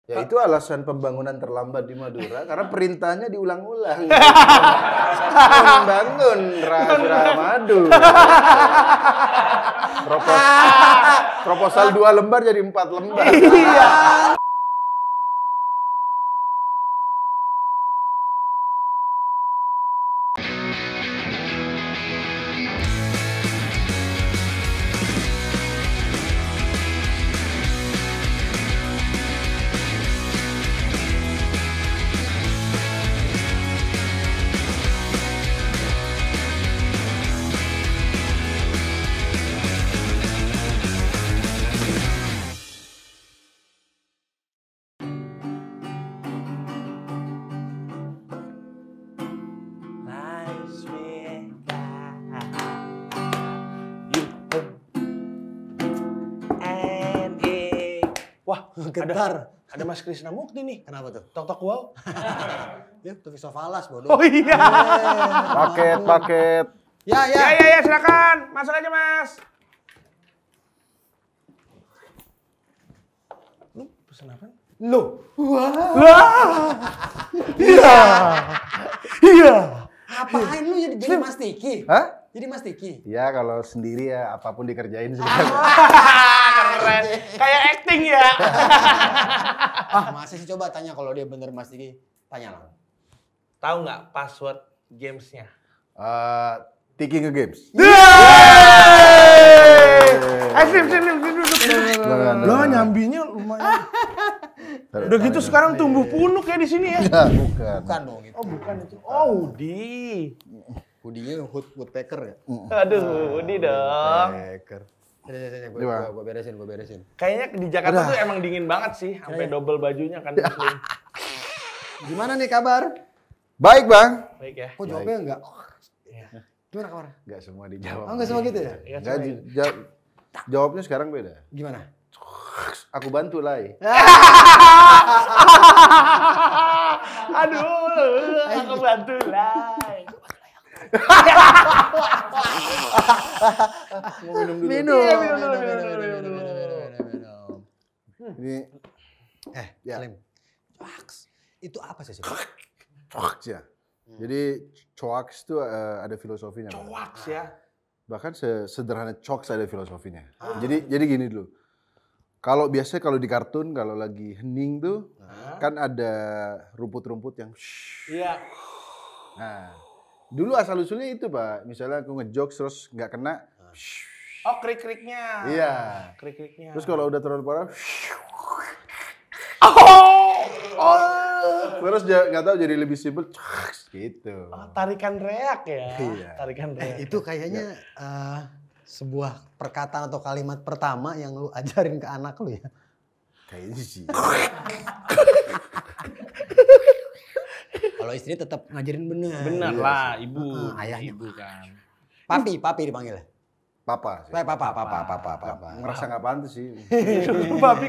Ya itu alasan pembangunan terlambat di Madura karena perintahnya diulang-ulang. Membangun Raja Madu. Proposal 2 lembar jadi 4 lembar. Iya. Wah, Getar. ada Mas Krisna Mukti nih. Kenapa tuh? Tok wow. Ya, tuh Sofalas bodoh. Oh iya. Paket. Ya. Ya, silakan. Masuk aja, Mas. Lu pesen apa? Lu. Iya. Ngapain lu jadi Mas Tiki? Hah? Jadi Mas Tiki? Ya kalau sendiri ya apapun dikerjain sebenarnya. Keren. Kayak acting ya. Masih sih coba tanya kalau dia bener Mas Tiki. Tanya lah. Tahu nggak password gamesnya? Tiki nge-games. Sini duduk. Lo nyambinya lumayan. Udah gitu sekarang tumbuh punuk ya di sini ya? Bukan. Bukan dong itu. Oh bukan itu. Oh Udi. Hoodie-nya woodpecker ya? Aduh Udi dong. Woodpecker. Gimana? Gue beresin. Kayaknya di Jakarta tuh emang dingin banget sih. Sampai double bajunya kan. Gimana nih kabar? Baik bang. Baik ya. Kok jawabnya enggak? Iya. Gimana kabar? Nggak semua dijawab. Oh enggak semua gitu ya? Iya, Nggak, coba. jawabnya sekarang beda. Gimana? Aku bantu lah. Aduh, aku bantu lah. Mau minum dulu. Minum. Ini ya. Salim. Coaks. Itu apa sih? Coaks ya. Jadi coaks itu ada filosofinya. Bang. Coaks ya. Bahkan sederhana coaks ada filosofinya. Jadi gini dulu. Kalau biasanya kalau di kartun kalau lagi hening tuh kan ada rumput-rumput yang Iya. Nah, dulu asal usulnya itu Pak. Misalnya aku ngejokes terus nggak kena. Oh krik-kriknya. Iya. Krik-kriknya. Terus kalau udah terlalu parah. Terus nggak tahu jadi lebih simpel. Gitu. Tarikan reak ya. Iya. Tarikan reak. Itu kayaknya sebuah perkataan atau kalimat pertama yang lu ajarin ke anak lu ya? Kayaknya sih. Kalau istri tetap ngajarin bener. Bener Iya lah, ibu. ayahnya. Ibu kan. Papi dipanggil. Papa. Sih. Papa. Ngerasa nggak pantas sih.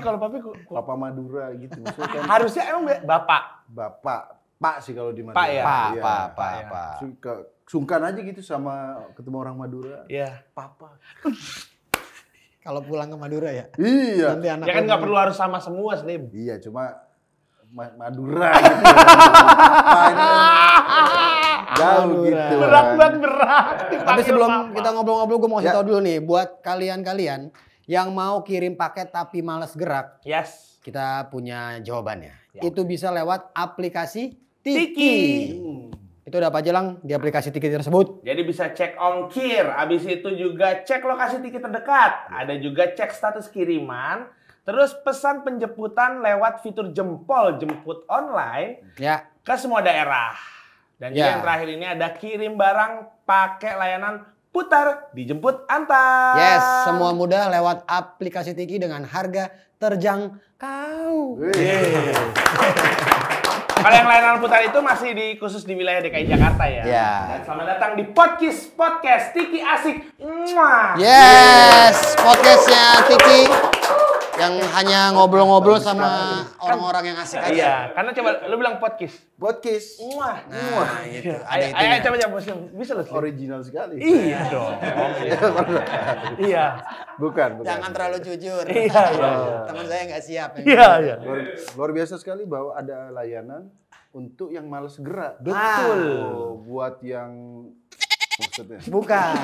Kalau papi Papa Madura gitu. Maksudnya kan harusnya emang bapak. bapak. Pak sih kalau di Madura. Pak ya? Iya. Pak. Sungkan aja gitu sama ketemu orang Madura. Iya. Papa. Kalau pulang ke Madura ya? Iya. Nanti anak Ya kan nggak perlu harus sama semua, Slim. Iya, cuma Madura gitu. Papa ini kan jauh gitu. Berat. Tapi sebelum kita ngobrol-ngobrol gue mau kasih Ya. tau dulu nih. Buat kalian-kalian yang mau kirim paket tapi males gerak. Yes. Kita punya jawabannya. Ya. Itu bisa lewat aplikasi Tiki. Tiki. Itu udah apa aja Lang di aplikasi Tiki tersebut? Jadi bisa cek ongkir, habis itu juga cek lokasi tiket terdekat. Ada juga cek status kiriman, terus pesan penjemputan lewat fitur jempol jemput online Ya. ke semua daerah. Dan juga Ya. yang terakhir ini ada kirim barang pakai layanan putar dijemput antar. Yes, semua mudah lewat aplikasi Tiki dengan harga terjangkau. Kalau yang layanan putar itu masih khusus di wilayah DKI Jakarta ya. Ya. Dan selamat datang di podcast Tiki Asik. Mwah. Yes, podcastnya Tiki Yang hanya ngobrol-ngobrol sama orang-orang yang asik aja. Iya, karena coba lu bilang podcast. Podcast. Wah, Nah, gitu. Ada Ayo, itunya. coba Muslim. Bisa lu. Slim? Original sekali. Iya dong. Iya. Bukan. Jangan terlalu jujur. Iya, iya. Teman saya nggak siap. Iya, iya. Luar biasa sekali bahwa ada layanan untuk yang malas gerak. Betul. Buat yang maksudnya. Bukan.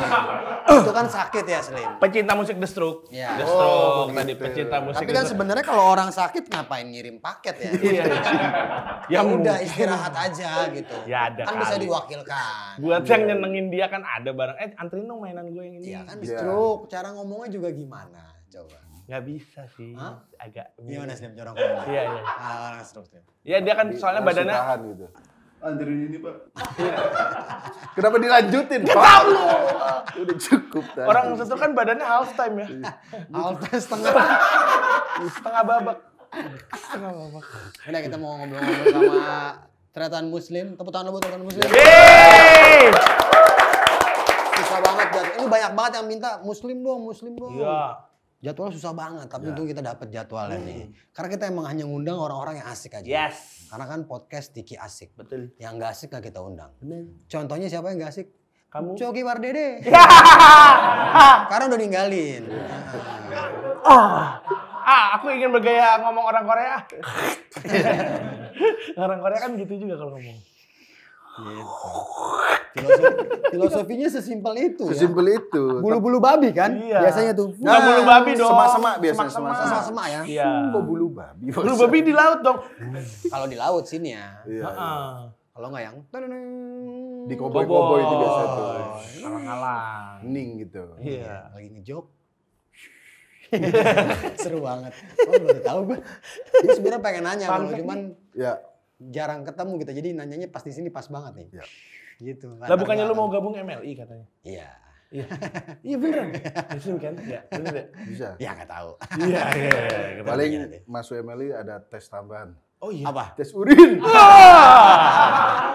Itu kan sakit ya, Slim. Pecinta musik The Stroke. Iya. The Stroke Oh, tadi gitu. pecinta musik. Tapi kan sebenarnya kalau orang sakit ngapain ngirim paket ya? Iya. Ya udah istirahat aja gitu. Ya ada Kan bisa kali. diwakilkan. Buat yang nyenengin dia kan ada barang. Anterin dong mainan gue yang ini. Iya kan Iya. stroke, cara ngomongnya juga gimana? Coba. Nggak bisa sih. Hah? Agak. Gimana Slim cara ngomong? Iya, iya. Orang stroke Slim. Iya dia kan soalnya Langsung badannya. tahan gitu. Anterin ini, Pak. Kenapa dilanjutin, Pak? Udah cukup tadi. Orang stroke kan badannya half time ya. Alta setengah. Setengah babak. Udah kita mau ngobrol-ngobrol sama Tretan Muslim. Tepuk tangan lu buat Tretan Muslim. Yeay! Susah banget jadwal. Ini banyak banget yang minta Muslim dong. Iya. Jadwalnya susah banget, tapi untung kita dapat jadwalnya nih. Karena kita emang hanya ngundang orang-orang yang asik aja. Yes. Karena kan podcast Diki asik. Betul. Yang nggak asik nggak kita undang. Bener. Contohnya siapa yang nggak asik? Kamu. Coki Pardede. Ya. Karena udah ninggalin. Aku ingin bergaya ngomong orang Korea. Orang Korea kan gitu juga kalau ngomong. Gitu. Filosofinya sesimpel itu ya. Sesimpel itu. Bulu-bulu babi kan? Iya. Biasanya tuh. Bukan bulu babi dong. Semak-semak biasanya, Semak-semak. Sama-sama ya. Iya. Kok bulu babi? Bulu babi di laut dong. Kalau di laut sini ya. Iya. Heeh. Kalau nggak yang Di koboi-koboi itu biasa tuh. Halang-halang. Hening gitu. Iya. lagi ngejok. Seru banget. Oh, belum tahu gue. Gue sebenarnya pengen nanya Fun kalau fact cuman Ya. jarang ketemu gitu. Jadi nanyanya pas di sini pas banget nih. Ya. Gitu. Lah bukannya lu mau gabung MLI katanya? Iya. Iya. Iya beneran. Muslim kan? Iya, bener ya? Bisa. Ya nggak tahu. Iya, iya. Kita Paling tanya nanti. masuk MLI ada tes tambahan. Oh iya. Apa? Tes urin. Ah!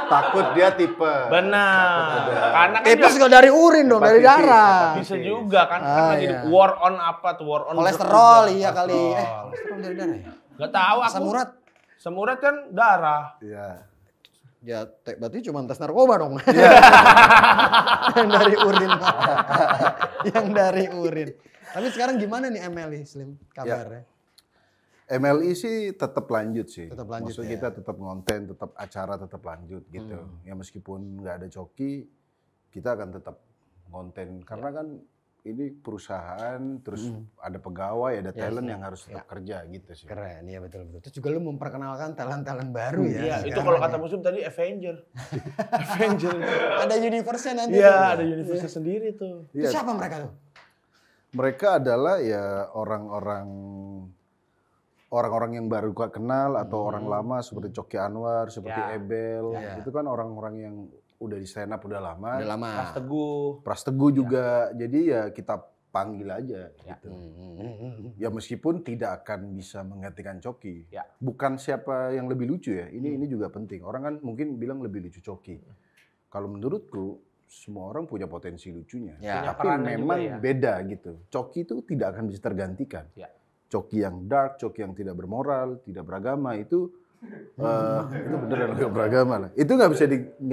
Takut dia tipe. Benar. Karena kan Tipes juga nggak dari urin dong, dari Hepatitis, darah. bisa juga kan. Kan Ah, lagi iya. war on apa tuh? War on Kolesterol iya kali. Kolesterol. Kolesterol dari darah ya? Nggak tahu aku. Asam urat. Asam urat kan darah. Iya. Ya, berarti cuma tes narkoba dong. Iya. Yang dari urin. Yang dari urin. Tapi sekarang gimana nih MLI Slim kabarnya? MLI sih tetap lanjut sih. Tetap lanjut Maksud ya. kita tetap konten, tetap acara tetap lanjut gitu. Ya meskipun nggak ada coki, kita akan tetap konten karena kan ini perusahaan, terus ada pegawai, ada talent yang harus tetap kerja gitu sih. Keren, iya betul-betul. Terus juga lu memperkenalkan talent-talent baru ya. Iya, itu sekarang kalau ya. kata Muslim tadi Avenger. Avenger. Ada universe-nya nanti. Iya, tuh. ada universe sendiri tuh. Itu siapa mereka tuh? Mereka adalah ya orang-orang yang baru gak kenal atau orang lama seperti Coki Anwar, seperti Ya. Ebel. Ya. Itu kan orang-orang yang udah di stand up udah lama. Udah lama. Mas Teguh. Pras Teguh juga. Jadi ya kita panggil aja Ya. gitu. Ya meskipun tidak akan bisa menggantikan Coki. Ya. Bukan siapa yang lebih lucu ya. Ini juga penting. Orang kan mungkin bilang lebih lucu Coki. Kalau menurutku semua orang punya potensi lucunya. Ya. Punya Tapi perannya memang juga ya. beda gitu. Coki itu tidak akan bisa tergantikan. Ya. Coki yang dark, Coki yang tidak bermoral, tidak beragama itu itu beneran nggak beragama lah. Itu nggak bisa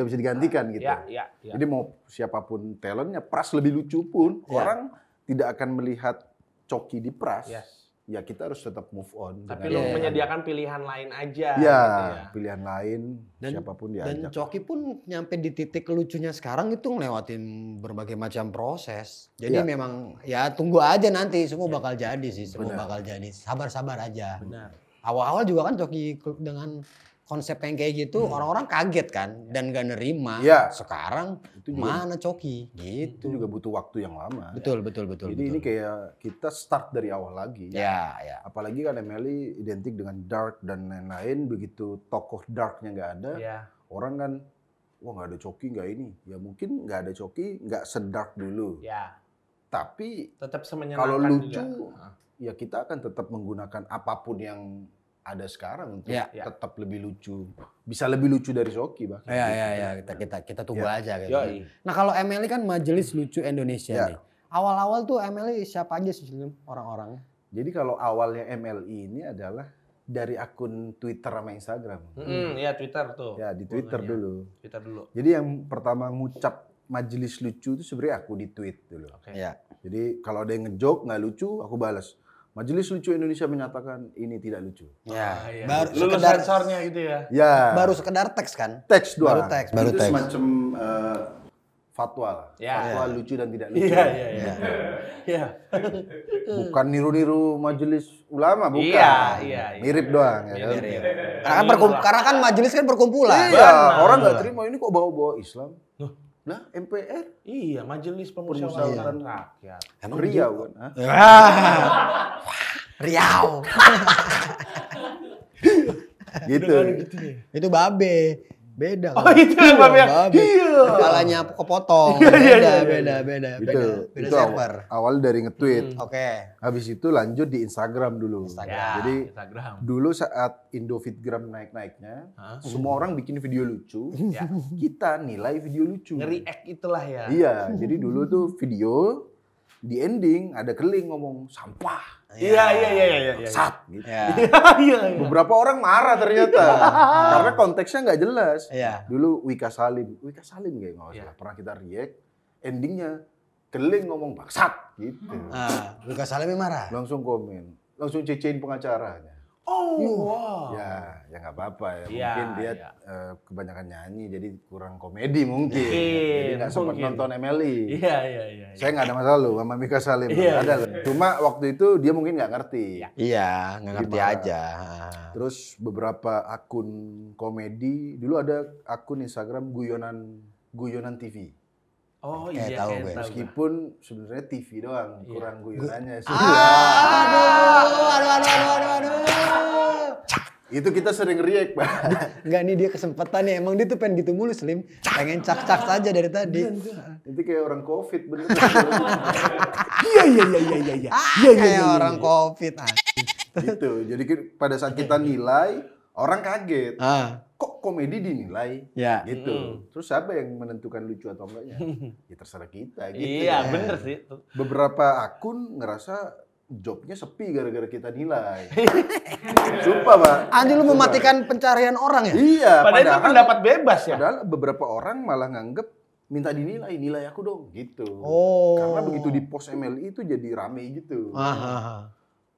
digantikan gitu. Ya, ya, ya. Jadi mau siapapun talentnya, Pras lebih lucu pun orang tidak akan melihat Coki di Pras. Yes. Ya kita harus tetap move on. Tapi dengan- lu menyediakan pilihan lain aja. Ya, gitu ya. pilihan lain Dan- siapapun Dan diajak. Coki pun nyampe di titik lucunya sekarang itu ngelewatin berbagai macam proses. Jadi Iya. memang ya tunggu aja nanti semua bakal jadi sih, semua bakal jadi. Sabar-sabar aja. Benar. Awal-awal juga kan Coki dengan konsep yang kayak gitu orang-orang kaget kan dan gak nerima. Iya. Sekarang Itu juga- mana Coki gitu. Itu juga butuh waktu yang lama. Betul. Jadi betul. ini kayak kita start dari awal lagi. Ya. Apalagi kan MLI identik dengan dark dan lain-lain. Begitu tokoh darknya nggak ada, Ya. orang kan, wah nggak ada Coki nggak ini. Ya mungkin nggak ada Coki, nggak sedark dulu. Ya. Tapi Tetap semenyenangkan kalau lucu, juga. ya kita akan tetap menggunakan apapun yang ada sekarang untuk Ya. tetap lebih lucu. Bisa lebih lucu dari Coki bahkan. Ya. Kita tunggu aja gitu. Yoi. Nah kalau MLI kan Majelis Lucu Indonesia Ya. nih. Awal-awal tuh MLI siapa aja sih Lim, orang-orang? Jadi kalau awalnya MLI ini adalah dari akun Twitter sama Instagram. Ya Twitter tuh. Ya di Twitter dulu. Twitter dulu. Jadi yang pertama ngucap majelis lucu itu sebenarnya aku di tweet dulu. Oke. Ya. Jadi kalau ada yang ngejok nggak lucu, aku balas. Majelis Lucu Indonesia menyatakan ini tidak lucu. Ya. Iya. Baru Lulus sekedar sensornya gitu ya. Ya. baru sekedar teks kan? Teks doang. Baru teks, baru itu teks. semacam fatwa lah. Ya. Fatwa lucu dan tidak lucu. Iya. Iya. Bukan niru-niru majelis ulama, bukan. Iya. Mirip doang ya kan. Karena kan majelis kan perkumpulan. Iya, orang nggak terima ini kok bawa-bawa Islam. Nah, MPR Iya, Majelis Permusyawaratan Rakyat. Emang Riau kan? Hah? Riau. Gitu. Itu babe. Beda. Oh, itu yang babe. Iya. Kepalanya kepotong. Beda. Gitu. Beda Itu server. awal dari nge-tweet. Oke. Habis itu lanjut di Instagram dulu. Ya, Jadi Instagram. dulu saat Indofitgram naik-naiknya, semua orang bikin video lucu. Ya. Kita nilai video lucu. Nge-react itulah ya. Iya, jadi dulu tuh video di ending ada keling ngomong sampah. Iya. Sat gitu. Ya. Iya. Beberapa orang marah ternyata karena konteksnya nggak jelas. Iya. Dulu Wika Salim kayak nggak salah pernah kita react, endingnya keling ngomong bangsat gitu. Lukas Salim marah. Langsung komen, langsung cecein pengacaranya. Oh, wow. Ya nggak apa-apa ya. Iya, Mungkin dia iya. kebanyakan nyanyi jadi kurang komedi mungkin. Mungkin, Jadi nggak sempat mungkin. nonton MLI. Iya. Saya nggak ada masalah loh sama Mika Salim. Iya, Ada loh. Cuma waktu itu dia mungkin nggak ngerti. Iya, nggak ngerti Gimana? aja. Terus beberapa akun komedi, dulu ada akun Instagram guyonan TV. Oh Kayak iya, tahu kayak gue. tahu. Meskipun sebenarnya TV doang, kurang guyonannya sih. Aduh. Itu kita sering react, Pak. Enggak nih dia kesempatan nih. Emang dia tuh pengen gitu mulu Slim. Pengen cak-cak saja dari tadi. Itu kayak orang Covid bener. Iya. Kayak orang Covid. Gitu. Jadi pada saat kita nilai, orang kaget. Kok komedi dinilai? Ya. Gitu. Terus siapa yang menentukan lucu atau enggaknya? Ya terserah kita gitu. Iya, bener sih. Beberapa akun ngerasa jobnya sepi gara-gara kita nilai. Sumpah, Pak. Anjir lu mematikan pencarian orang ya? Iya, Padahal itu pendapat bebas ya. Padahal beberapa orang malah nganggep minta dinilai, nilai aku dong gitu. Oh. Karena begitu di post MLI itu jadi rame gitu. Ah.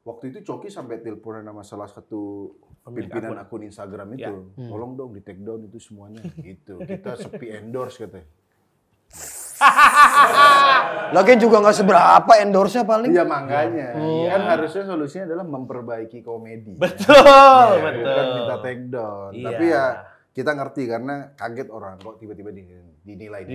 Waktu itu Coki sampai teleponan sama salah satu pimpinan akun Instagram itu. Ya. Tolong dong di take down itu semuanya gitu. Kita sepi endorse katanya. Lagian juga nggak seberapa endorse-nya paling. Iya makanya. Iya. Kan harusnya solusinya adalah memperbaiki komedi. Betul. Bukan minta take down. Iya. Tapi ya kita ngerti karena kaget orang kok tiba-tiba dinilai.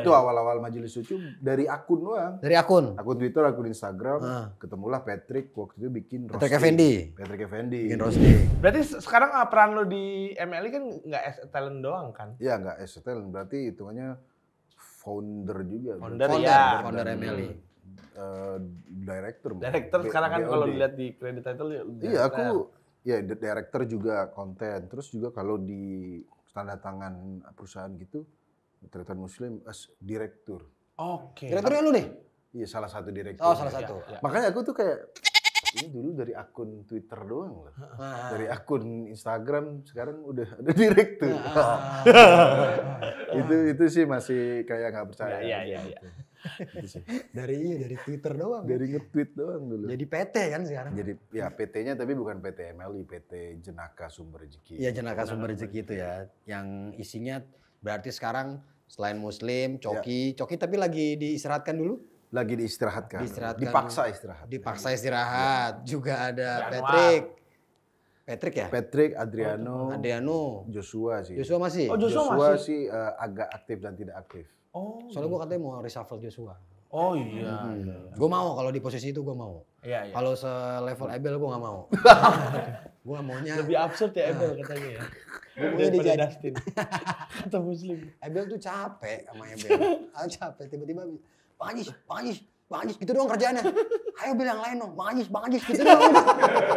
Itu awal-awal Majelis Lucu dari akun doang. Dari akun. Akun Twitter, akun Instagram, ketemulah Patrick waktu itu bikin roasting. Patrick Effendi. Effendi. Bikin roasting. Berarti sekarang peran lo di MLI kan nggak as talent doang kan? Iya nggak STL, berarti hitungannya founder juga. Founder, berarti. ya. Founder Dan, MLI. Director. Director sekarang kan BOD. kalau dilihat di credit title ya udah. Iya aku ya director juga konten. Terus juga kalau di tanda tangan perusahaan gitu, direktur Muslim as direktur. Oke. Direkturnya lu nih? Iya salah satu direktur. Oh, salah satu. Ya. Makanya aku tuh kayak ini dulu dari akun Twitter doang loh. Dari akun Instagram sekarang udah ada direktur. itu sih masih kayak nggak percaya. Iya. Itu sih. Dari Twitter doang. Dari nge-tweet doang dulu. Jadi PT kan sekarang. Jadi ya PT-nya tapi bukan PT MLI, PT Jenaka Sumber Rezeki. Iya, Jenaka Sumber Rezeki itu ya. Yang isinya berarti sekarang selain Muslim, Coki tapi lagi diistirahatkan dulu? Lagi diistirahatkan. Diistirahatkan. Dipaksa istirahat. Dipaksa istirahat. Juga ada Januar. Patrick ya? Patrick, Adriano, Joshua sih. Joshua masih? Oh, Joshua masih? sih agak aktif dan tidak aktif. Oh. Soalnya gue katanya mau reshuffle Joshua. Oh iya. Gue mau kalau di posisi itu gue mau. Iya. Kalau selevel Abel gue gak mau. Gue maunya. Lebih absurd ya Abel katanya ya. Gue maunya Daripada dijadi. Dustin. Atau Muslim. Abel tuh capek sama Abel. Capek tiba-tiba Pak Ajis, Bang Ajis gitu doang kerjaannya. Ayo Bel yang lain dong, Bang Ajis gitu doang.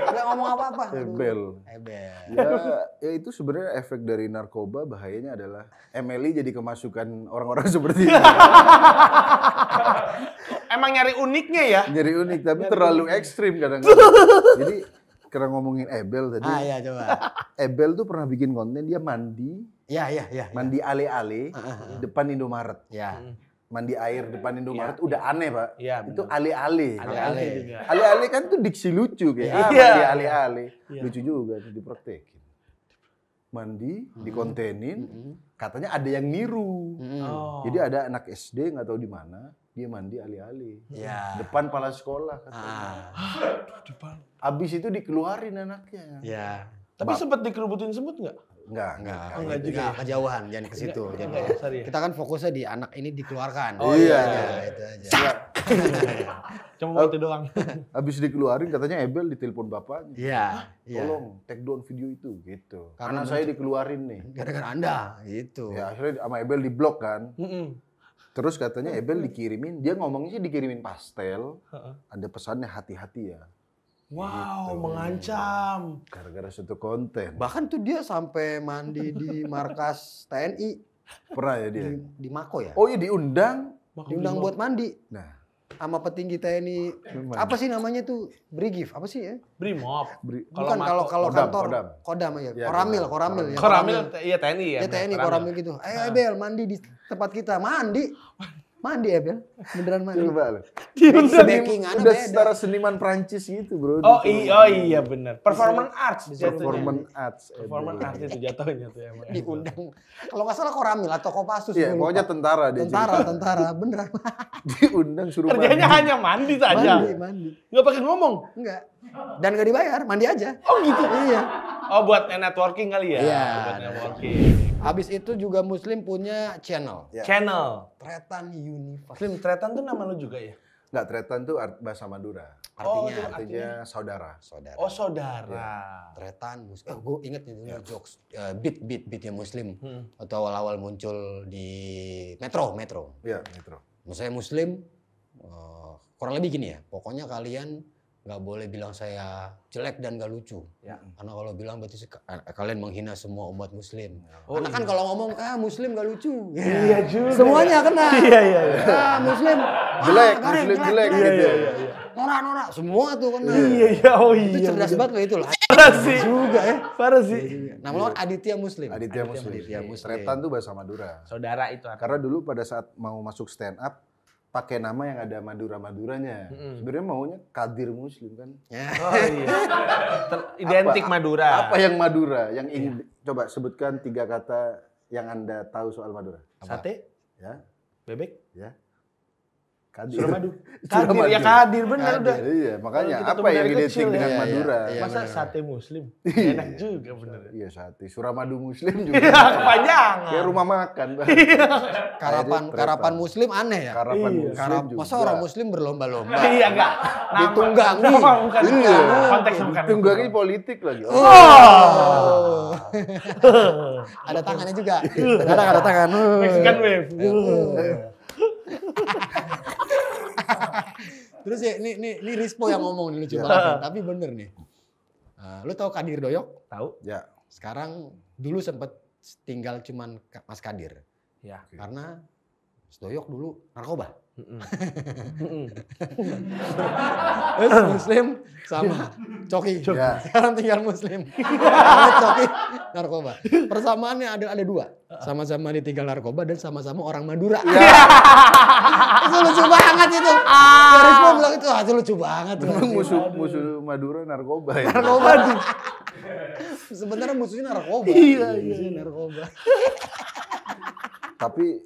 Nggak ngomong apa-apa. Ebel. Ya itu sebenarnya efek dari narkoba, bahayanya adalah MLI jadi kemasukan orang-orang seperti itu. Emang nyari uniknya ya? Nyari unik, tapi terlalu ekstrim kadang-kadang. Jadi karena ngomongin Ebel tadi. Iya coba. Ebel tuh pernah bikin konten dia mandi. Iya. Mandi ale-ale depan Indomaret. Iya. Mandi air depan Indomaret udah aneh, Pak. Iya, Itu ale-ale. Ale-ale juga. Ale-ale kan tuh diksi lucu kayak Iya. mandi ale-ale. Iya. Lucu juga tuh dipraktekin. Mandi, dikontenin, katanya ada yang niru. Oh. Jadi ada anak SD nggak tahu di mana, dia mandi ale-ale. Iya. Depan kepala sekolah katanya. Abis itu dikeluarin anaknya. Iya. Tapi sempat dikerubutin semut nggak? Enggak. enggak juga. Enggak, kejauhan, jangan ke situ. Enggak, sorry ya. Kita kan fokusnya di anak ini dikeluarkan. Oh iya. Itu aja. Cuma itu doang. Abis dikeluarin katanya Ebel ditelepon bapaknya. Iya. Tolong take down video itu gitu. Karena Karena saya dikeluarin nih. Gara-gara Anda, gitu. Ya akhirnya sama Ebel diblok kan. Mm-mm. Terus katanya Ebel dikirimin, dia ngomongnya sih dikirimin pastel. Heeh. Ada pesannya hati-hati ya. Wow, Gitu. mengancam. Gara-gara satu konten. Bahkan tuh dia sampai mandi di markas TNI Pernah ya dia? di Mako ya. Oh iya diundang. Diundang buat mandi Nah, sama petinggi TNI. Apa sih namanya tuh? Brigif, apa sih ya? Brimob. Bukan kalau Kodam, kantor Kodam. Kodam ya. Ya, Koramil. Kodam. Koramil, iya TNI ya. Ya TNI Koramil gitu. Ayo Ebel mandi di tempat kita. Mandi Ebel. Beneran mandi. coba loh. Backingannya Udah beda. setara seniman Prancis gitu bro. Oh iya benar. Performance arts jatuhnya. Performance arts. Performance arts itu jatuhnya tuh emang. Diundang. Kalau nggak salah Koramil atau Kopassus. Iya, gua lupa. pokoknya tentara dia. Tentara beneran. Diundang suruh Kerjanya mandi. hanya mandi saja. Mandi. Nggak pakai ngomong. Enggak. Dan nggak dibayar, mandi aja. Oh gitu. Iya. Oh buat networking kali ya? Iya. Buat networking. Habis itu juga Muslim punya channel. Ya. Channel. Tretan Universe. Muslim Tretan tuh nama lu juga ya? Nggak, Tretan tuh bahasa Madura. Artinya saudara. Saudara. Oh saudara. Tretan Muslim. Gue inget nih jokes beatnya Muslim atau awal-awal muncul di Metro. Iya, Metro. Misalnya Muslim kurang lebih gini ya. Pokoknya kalian nggak boleh bilang saya jelek dan gak lucu. Ya. Karena kalau bilang berarti kalian menghina semua umat Muslim. Oh, Karena kan kalau ngomong Muslim gak lucu. Iya juga. Semuanya kena. Iya. Muslim Jelek, garing, Muslim jelek Iya, gitu. iya. Norak, semua tuh kena. Iya, oh Itu iya. cerdas banget loh itu lah. Parah sih. Juga ya. Parah sih. Nama lo Aditya Muslim. Aditya Muslim. Tretan tuh bahasa Madura. Saudara itu artinya. Karena dulu pada saat mau masuk stand up, pakai nama yang ada Madura-Maduranya. Sebenarnya maunya Kadir Muslim kan. Oh iya. Identik Madura. Apa yang Madura? Yang ingin coba sebutkan 3 kata yang Anda tahu soal Madura. Sate, Ya, bebek, ya. Kadir. Suramadu. Suramadu. Kadir, ya Kadir bener udah. Iya, makanya Kita apa tumbuh yang dari identik kecil, dengan ya. Madura? Iya, Masa bener. sate Muslim? Enak juga bener. Iya, sate. Suramadu Muslim juga. Iya, kepanjangan. Kayak rumah makan. Bang. Karapan Muslim aneh ya. Karapan Iya. Muslim juga. Masa orang Muslim berlomba-lomba. Iya enggak. Ditunggangi. Oh, bukan. Iya. Konteksnya bukan. Tunggangi politik lagi. Oh. Ada tangannya juga. Ada tangan. Mexican wave. Terus ya ini Rispo yang ngomong nih lucu banget. Tapi bener nih. Lu tahu Kadir Doyok? Tahu? Ya. Sekarang dulu sempet tinggal cuman Mas Kadir. Ya. Karena Mas Doyok dulu narkoba. Terus Muslim sama Coki. Ya. Sekarang tinggal Muslim. Sama Coki narkoba. Persamaannya ada 2. Sama-sama ditinggal narkoba dan sama-sama orang Madura. Itu lucu banget itu. Rispo bilang itu lucu banget. Memang musuh Madura narkoba ya. Narkoba. Sebenarnya musuhnya narkoba. Iya. Musuhnya narkoba. Tapi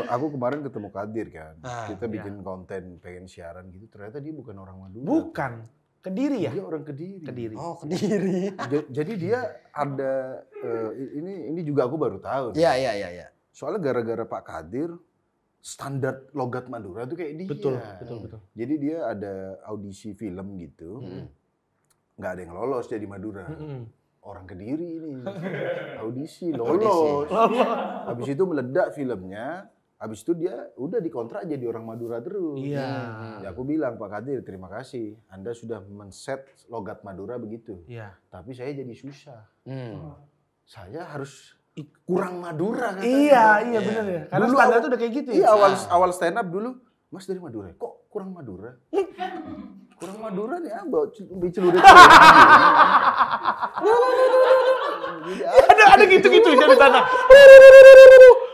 aku kemarin ketemu Kadir kan. Kita iya. bikin konten pengen siaran gitu. Ternyata dia bukan orang Madura. Bukan. Kediri ya? Dia orang Kediri. Kediri. Oh, Kediri. Jadi dia ada ini juga aku baru tahu. Iya. Soalnya gara-gara Pak Kadir standar logat Madura tuh kayak dia. Betul. Jadi dia ada audisi film gitu. Nggak ada yang lolos jadi Madura. Orang Kediri ini. Audisi lolos. Habis itu meledak filmnya. Habis itu dia udah dikontrak jadi orang Madura terus. Iya. Ya aku bilang Pak Kadir, terima kasih. Anda sudah men-set logat Madura begitu. Iya. Tapi saya jadi susah. Saya harus kurang Madura kan. Iya benar ya. Karena Dulu standar tuh udah kayak gitu ya. Iya awal stand up dulu, Mas dari Madura. Kok kurang Madura? Kurang Madura nih, bawa celurit. Ada gitu-gitu ya di sana.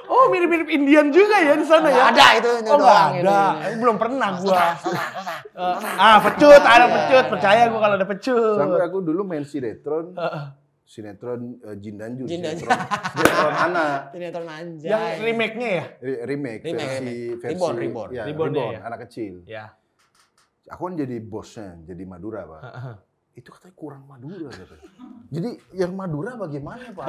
Oh mirip-mirip Indian juga ya di sana ya? Ada itu Oh nggak ada, belum pernah gua. Pecut, ada pecut. Percaya gua kalau ada pecut. Sampai aku dulu main sinetron Jin dan Jun. Jin dan Jun. Sinetron anak. Sinetron anjay. Yang remake-nya ya? Remake versi Reborn. Ya, Reborn ya? anak kecil. Ya. Aku kan jadi bosnya, jadi Madura, Pak. Itu katanya kurang Madura katanya. Jadi yang Madura bagaimana, Pak?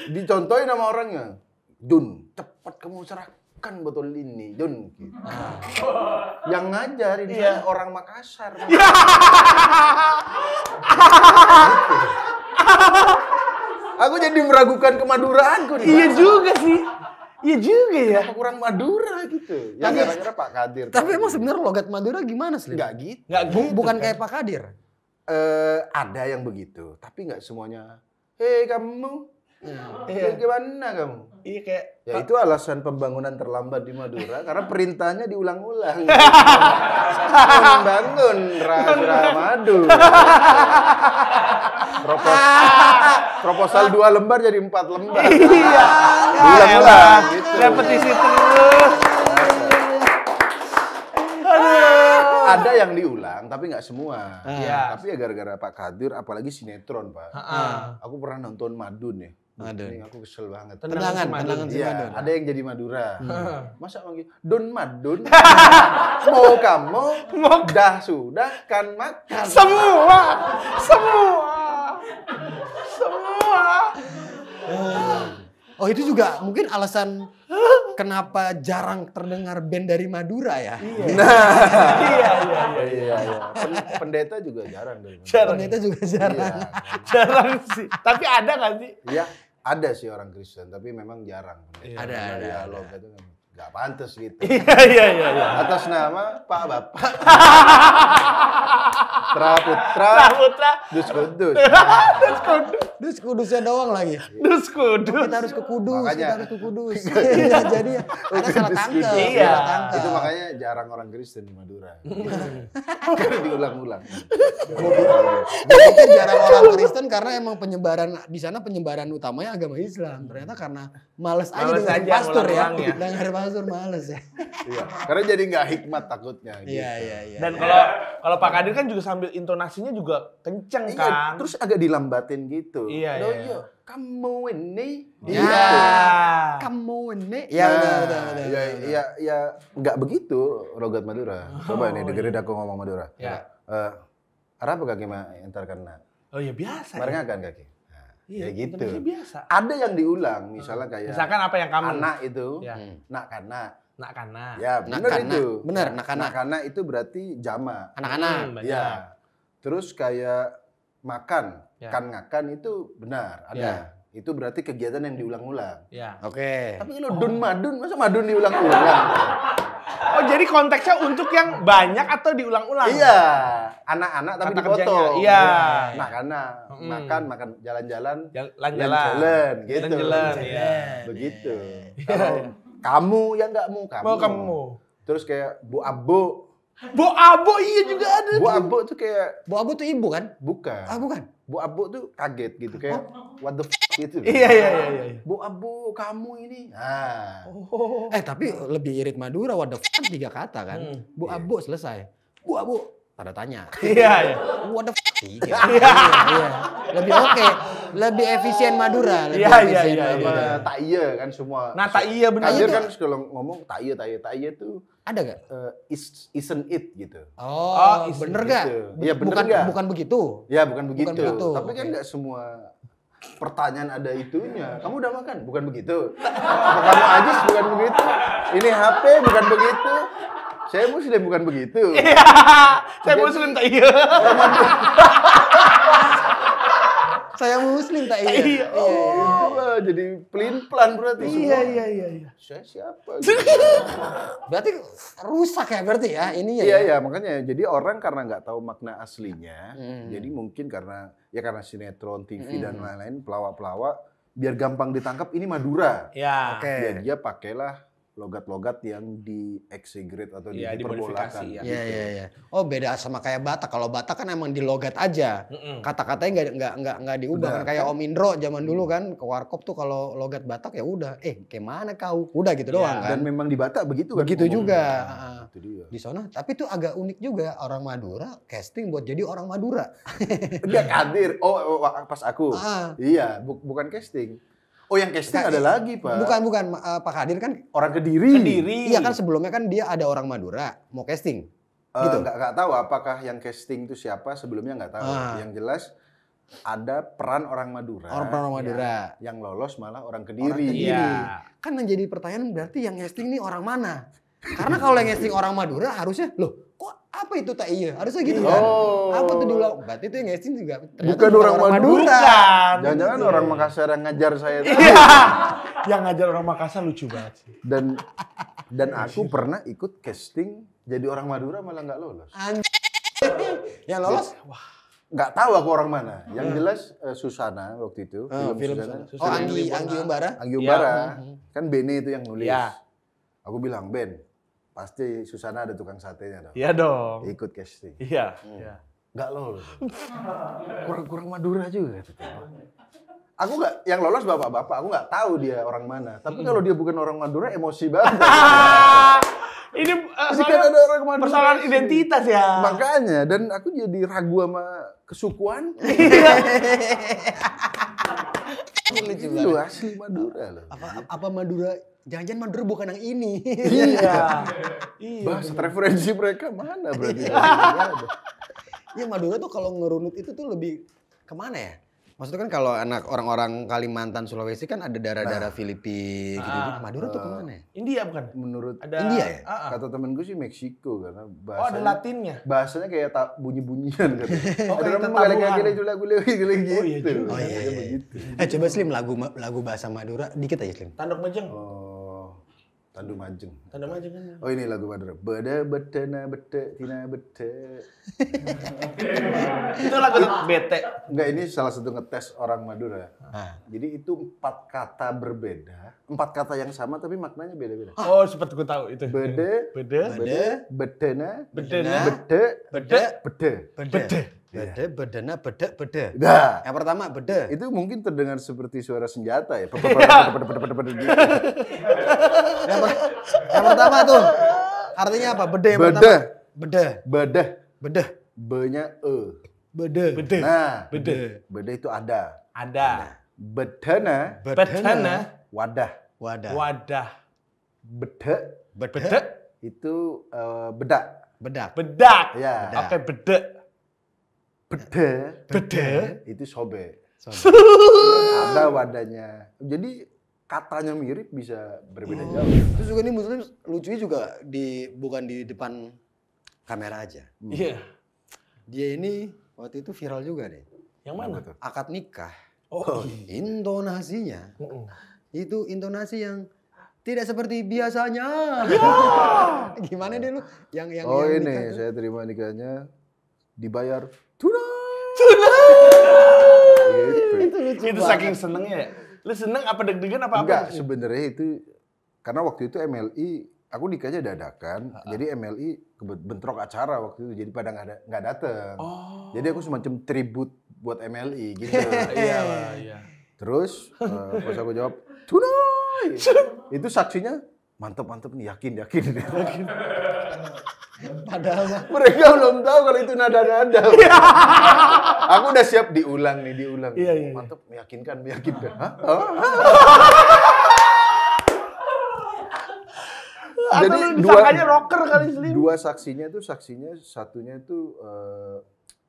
Dicontohin sama orangnya. Dun, cepat kamu serahkan botol ini, Dun. Gitu. Yang ngajarin saya orang Makassar. Aku jadi meragukan kemaduraanku nih. Iya juga sih. Iya juga ya. Apa kurang Madura gitu. Ya gara-gara Pak Kadir. Tapi emang sebenarnya logat Madura gimana sih? Enggak gitu. Nggak gitu. Bukan kayak Pak Kadir. Ada yang begitu, tapi nggak semuanya. Hei kamu, gimana kamu? Iya kayak. Ya itu alasan pembangunan terlambat di Madura karena perintahnya diulang-ulang. Membangun Raja Madu. Proposal 2 lembar jadi 4 lembar. Iya. Diulang-ulang gitu. Repetisi terus. Ada yang diulang, tapi nggak semua. Iya. Tapi ya gara-gara Pak Kadir, apalagi sinetron, Pak. Aku pernah nonton Madun ya. Madun. Ini aku kesel banget. Tendangan si Iya, Madun. ada yang jadi Madura. Masa manggil, Don Madun, mau kamu, dah sudah kan makan. Semua. Oh itu juga mungkin alasan kenapa jarang terdengar band dari Madura ya? Iya. Pendeta juga jarang dari Madura. Pendeta juga jarang. Iya. Jarang sih. Tapi ada nggak sih? Iya, ada sih orang Kristen, tapi memang jarang. Ada. Dialog itu kan nggak pantas gitu. Iya. Atas nama Pak Bapak. Praputra. Dus Kudus. Dus kudusnya doang lagi. Dus kudus. Kita harus ke Kudus, Makanya. kita harus ke Kudus. Jadi ada salah tangkep. Iya. salah tangkep. Itu makanya jarang orang Kristen di Madura. Karena diulang-ulang. Mungkin jarang orang Kristen karena emang penyebaran di sana penyebaran utamanya agama Islam. Ternyata karena males aja Males dengerin aja pastor ya. ngulang-ngulang ya. Dengerin pastor males ya. Iya. Karena jadi nggak hikmat takutnya. Gitu. Iya. Dan kalau Pak Kadir kan juga sambil intonasinya juga kenceng Iya, kan. terus agak dilambatin gitu. Iya. Kamu ini. Ya. Gitu. Kamu ini. Ya udah. Ya nggak begitu logat Madura. Coba nih dengerin aku ngomong Madura. Ya. Apa kaki entar kena? Oh ya biasa. Barengan kan kaki? Iya, ya gitu. intonasi biasa. Ada yang diulang, misalnya kayak Misalkan apa yang kamu? anak itu, Ya. nak kana. Nak kana. Ya Nak benar kana. itu. Benar, nak kana. Nak kana itu berarti jama. Anak-anak. Banyak. Ya. Terus kayak makan, Ya. kan ngakan itu benar, ada. Ya. Itu berarti kegiatan yang diulang-ulang. Ya. Oke. Tapi kalau dun madun, masa madun diulang-ulang? Oh jadi konteksnya untuk yang banyak atau diulang-ulang? Iya, anak-anak tapi Kata dipotong. kerjanya, iya. Nah, karena makan jalan-jalan, Jalan-jalan. gitu. Jalan-jalan, iya. Begitu. Kalau kamu yang nggak mau kamu. Mau kamu. Terus kayak Bu Abo. Bu Abo iya juga ada. Bu Abo tuh kayak Bu Abu tuh ibu kan? bukan. Ah bukan. Bu Abo tuh kaget gitu kayak what the f gitu. Iya. Bu Abo kamu ini. Nah. Oh. Tapi lebih irit Madura, what the f 3 kata kan. Bu Abu selesai. Bu Abu tanda tanya. Iya. What the f 3. Iya. Lebih oke. Lebih efisien Madura. Lebih efisien Iya. Madura. Tak iya kan semua. Nah tak iya benar. Kadir kan kalau ngomong tak iya tuh Ada gak? isn't it gitu. Oh, bener gak? gitu. Iya, bener bukan, nggak? bukan begitu. Ya bukan begitu. begitu. Tapi kan nggak semua pertanyaan ada itunya. Kamu udah makan? Bukan begitu. Apa kamu ajis? Bukan begitu. Ini HP? Bukan begitu. Saya muslim bukan begitu. Saya muslim tak iya. Saya muslim tak iya. Iya. Oh, jadi pelin-pelan berarti semua. Iya. Saya siapa? Berarti rusak ya berarti ya ininya Iya, ya. iya, makanya jadi orang karena nggak tahu makna aslinya, jadi mungkin karena sinetron, TV dan lain-lain, pelawak-pelawak, biar gampang ditangkap ini Madura. Ya. Oke. Ya dia pakailah logat-logat yang di-exaggerate atau Iya, dimodifikasi, diperbolehkan. ya. Iya. Oh beda sama kayak Batak. Kalau Batak kan emang di logat aja. Kata-katanya nggak diubah kan kayak Om Indro zaman dulu kan ke warkop tuh kalau logat Batak ya udah. Kayak mana kau? Udah gitu doang kan. Dan memang di Batak begitu kan. Begitu ngomongnya. juga. Itu dia. Di sana. Tapi tuh agak unik juga orang Madura casting buat jadi orang Madura. Enggak hadir. Oh, pas aku. Iya, bukan casting. Oh, yang casting ada lagi, Pak. Bukan Pak Kadir kan. Orang Kediri. Iya kan sebelumnya kan dia ada orang Madura mau casting. Gitu. Nggak tahu apakah yang casting itu siapa, sebelumnya nggak tahu. Yang jelas ada peran orang Madura. Orang Madura. Yang lolos malah orang Orang Kediri. Kediri. Iya. Kan yang jadi pertanyaan berarti yang casting ini orang mana? Karena kalau yang casting orang Madura harusnya, loh kok apa itu tak iya? Harusnya gitu kan? Oh. Apa tuh diulang? Berarti itu yang casting juga ternyata Bukan orang Madura. Bukan. Jangan-jangan orang Makassar yang ngajar saya. Yang ngajar orang Makassar lucu banget sih. Dan aku pernah ikut casting jadi orang Madura malah nggak lolos. Yang lolos? Nggak tahu aku orang mana. Yang jelas Susana waktu itu. Film Susana. Oh Anggi Umbara? Anggi Umbara. Kan Bene itu yang nulis. Iya. Aku bilang, Ben, pasti Susana ada tukang satenya dong. Iya dong. Ikut casting. Iya. Nggak lolos. Kurang Madura juga. Aku nggak, yang lolos bapak-bapak, aku nggak tahu dia orang mana. Tapi kalau dia bukan orang Madura, emosi banget. Ini Kan ada orang Madura. persoalan identitas ya. Makanya, dan aku jadi ragu sama kesukuan. Lucu Lu banget. asli Madura loh. Apa Madura? Jangan-jangan Madura bukan yang ini. Iya. Bahasa referensi mereka mana berarti? Iya Madura tuh kalau ngerunut itu tuh lebih kemana ya? Maksudnya kan kalau anak orang-orang Kalimantan, Sulawesi kan ada daerah-daerah Filipina gitu. Madura tuh kemana ya? India bukan? Menurut India ya? kata temenku sih Meksiko karena Oh ada bahasanya, Latinnya. bahasanya kayak bunyi-bunyian gitu. Oh, kayak Ada tetabuhan. gile gitu. Oh, iya juga. Oh iya. Begitu. Coba Slim lagu bahasa Madura dikit aja Slim. Tanduk Majeng. Oh, Tandu Majeng. Tanduk Majeng kan. Oh ini lagu Madura. Bede betena bete tina bete. Itu lagu bete. Enggak, ini salah satu ngetes orang Madura. Jadi itu 4 kata berbeda, 4 kata yang sama tapi maknanya beda-beda. Oh sempat gue tahu itu. Bede, Bede. betena, Bedena. bede, Bede. bede. Bede. Bede, bedena, bede. Nah, Yang pertama bede. itu mungkin terdengar seperti suara senjata ya. Gitu. Yang pertama tuh artinya apa? Bede yang pertama. Bede. Bedah. Bede. Be-nya Bede. Bede. Nah, Bede. bede itu ada. Ada. Bedana, Bedana. wadah. Wadah. Wadah. Bede Bede. itu bedak. Bedak. Bedak. Ya. Oke bede. Bede Bede. itu sobek. Sorry. Ada wadahnya. Jadi katanya mirip bisa berbeda jauh. Terus juga ini Muslim lucunya juga bukan di depan kamera aja. Iya. Dia ini waktu itu viral juga deh. Yang mana? Apa tuh? Akad nikah. Oh. Intonasinya itu intonasi yang tidak seperti biasanya. Gimana deh lu? Yang Oh yang ini nikah tuh? saya terima nikahnya dibayar tuna. Gitu. Itu lucu Itu banget. saking senengnya ya. Lu seneng apa deg-degan apa Enggak, apa? sebenarnya itu karena waktu itu MLI aku nikahnya dadakan. Jadi MLI bentrok acara waktu itu. Jadi pada nggak dateng. Oh. Jadi aku semacam tribut buat MLI gitu. Iya, iya. Terus pas aku jawab tuna. Itu saksinya mantep nih, yakin. Padahal mah Mereka belum tahu kalau itu nada-nada. Aku udah siap diulang. Iya. Mantap, meyakinkan. Hah? Jadi disangkanya rocker kali Slim. Dua saksinya satunya itu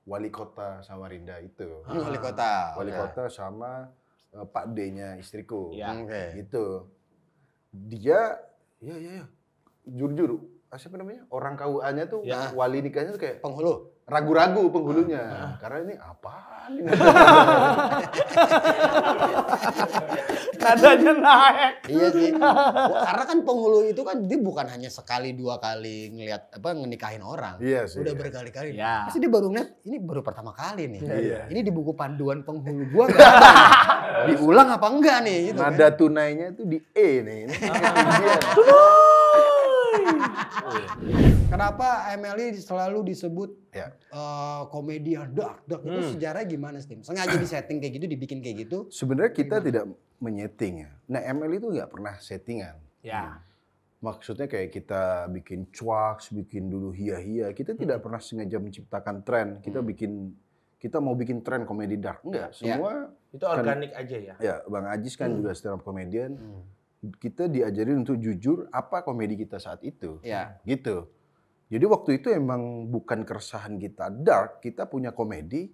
wali kota Samarinda itu. wali kota. Wali kota sama Pak D-nya istriku. Iya. Oke. Gitu. Dia ya. Jujur, siapa namanya? Orang KUA-nya tuh Ya. wali nikahnya tuh kayak Penghulu. ragu-ragu penghulunya. Karena ini apaan ini? Nadanya naik. Iya sih. Karena kan penghulu itu kan dia bukan hanya sekali dua kali ngelihat ngenikahin orang. Iya sih. Udah berkali-kali. Iya. Pasti dia baru ngeliat ini baru pertama kali nih. Iya. Ini di buku panduan penghulu gua enggak ada. Diulang apa enggak nih gitu kan. Nada tunainya itu di E nih. Ini dia. Kenapa MLI selalu disebut Ya. komedi yang dark? Itu sejarah gimana, Tim? Sengaja disetting kayak gitu, dibikin kayak gitu? Sebenarnya kita tidak menyeting ya. Nah ML itu nggak pernah settingan. Ya. Maksudnya kayak kita bikin cuaks, bikin dulu hia-hia. Kita tidak pernah sengaja menciptakan tren. Kita mau bikin tren komedi dark. Enggak, semua Itu organik aja ya. ya Bang Ajis kan juga stand up comedian. Kita diajarin untuk jujur apa komedi kita saat itu. Ya. Gitu. Jadi waktu itu emang bukan keresahan kita dark, kita punya komedi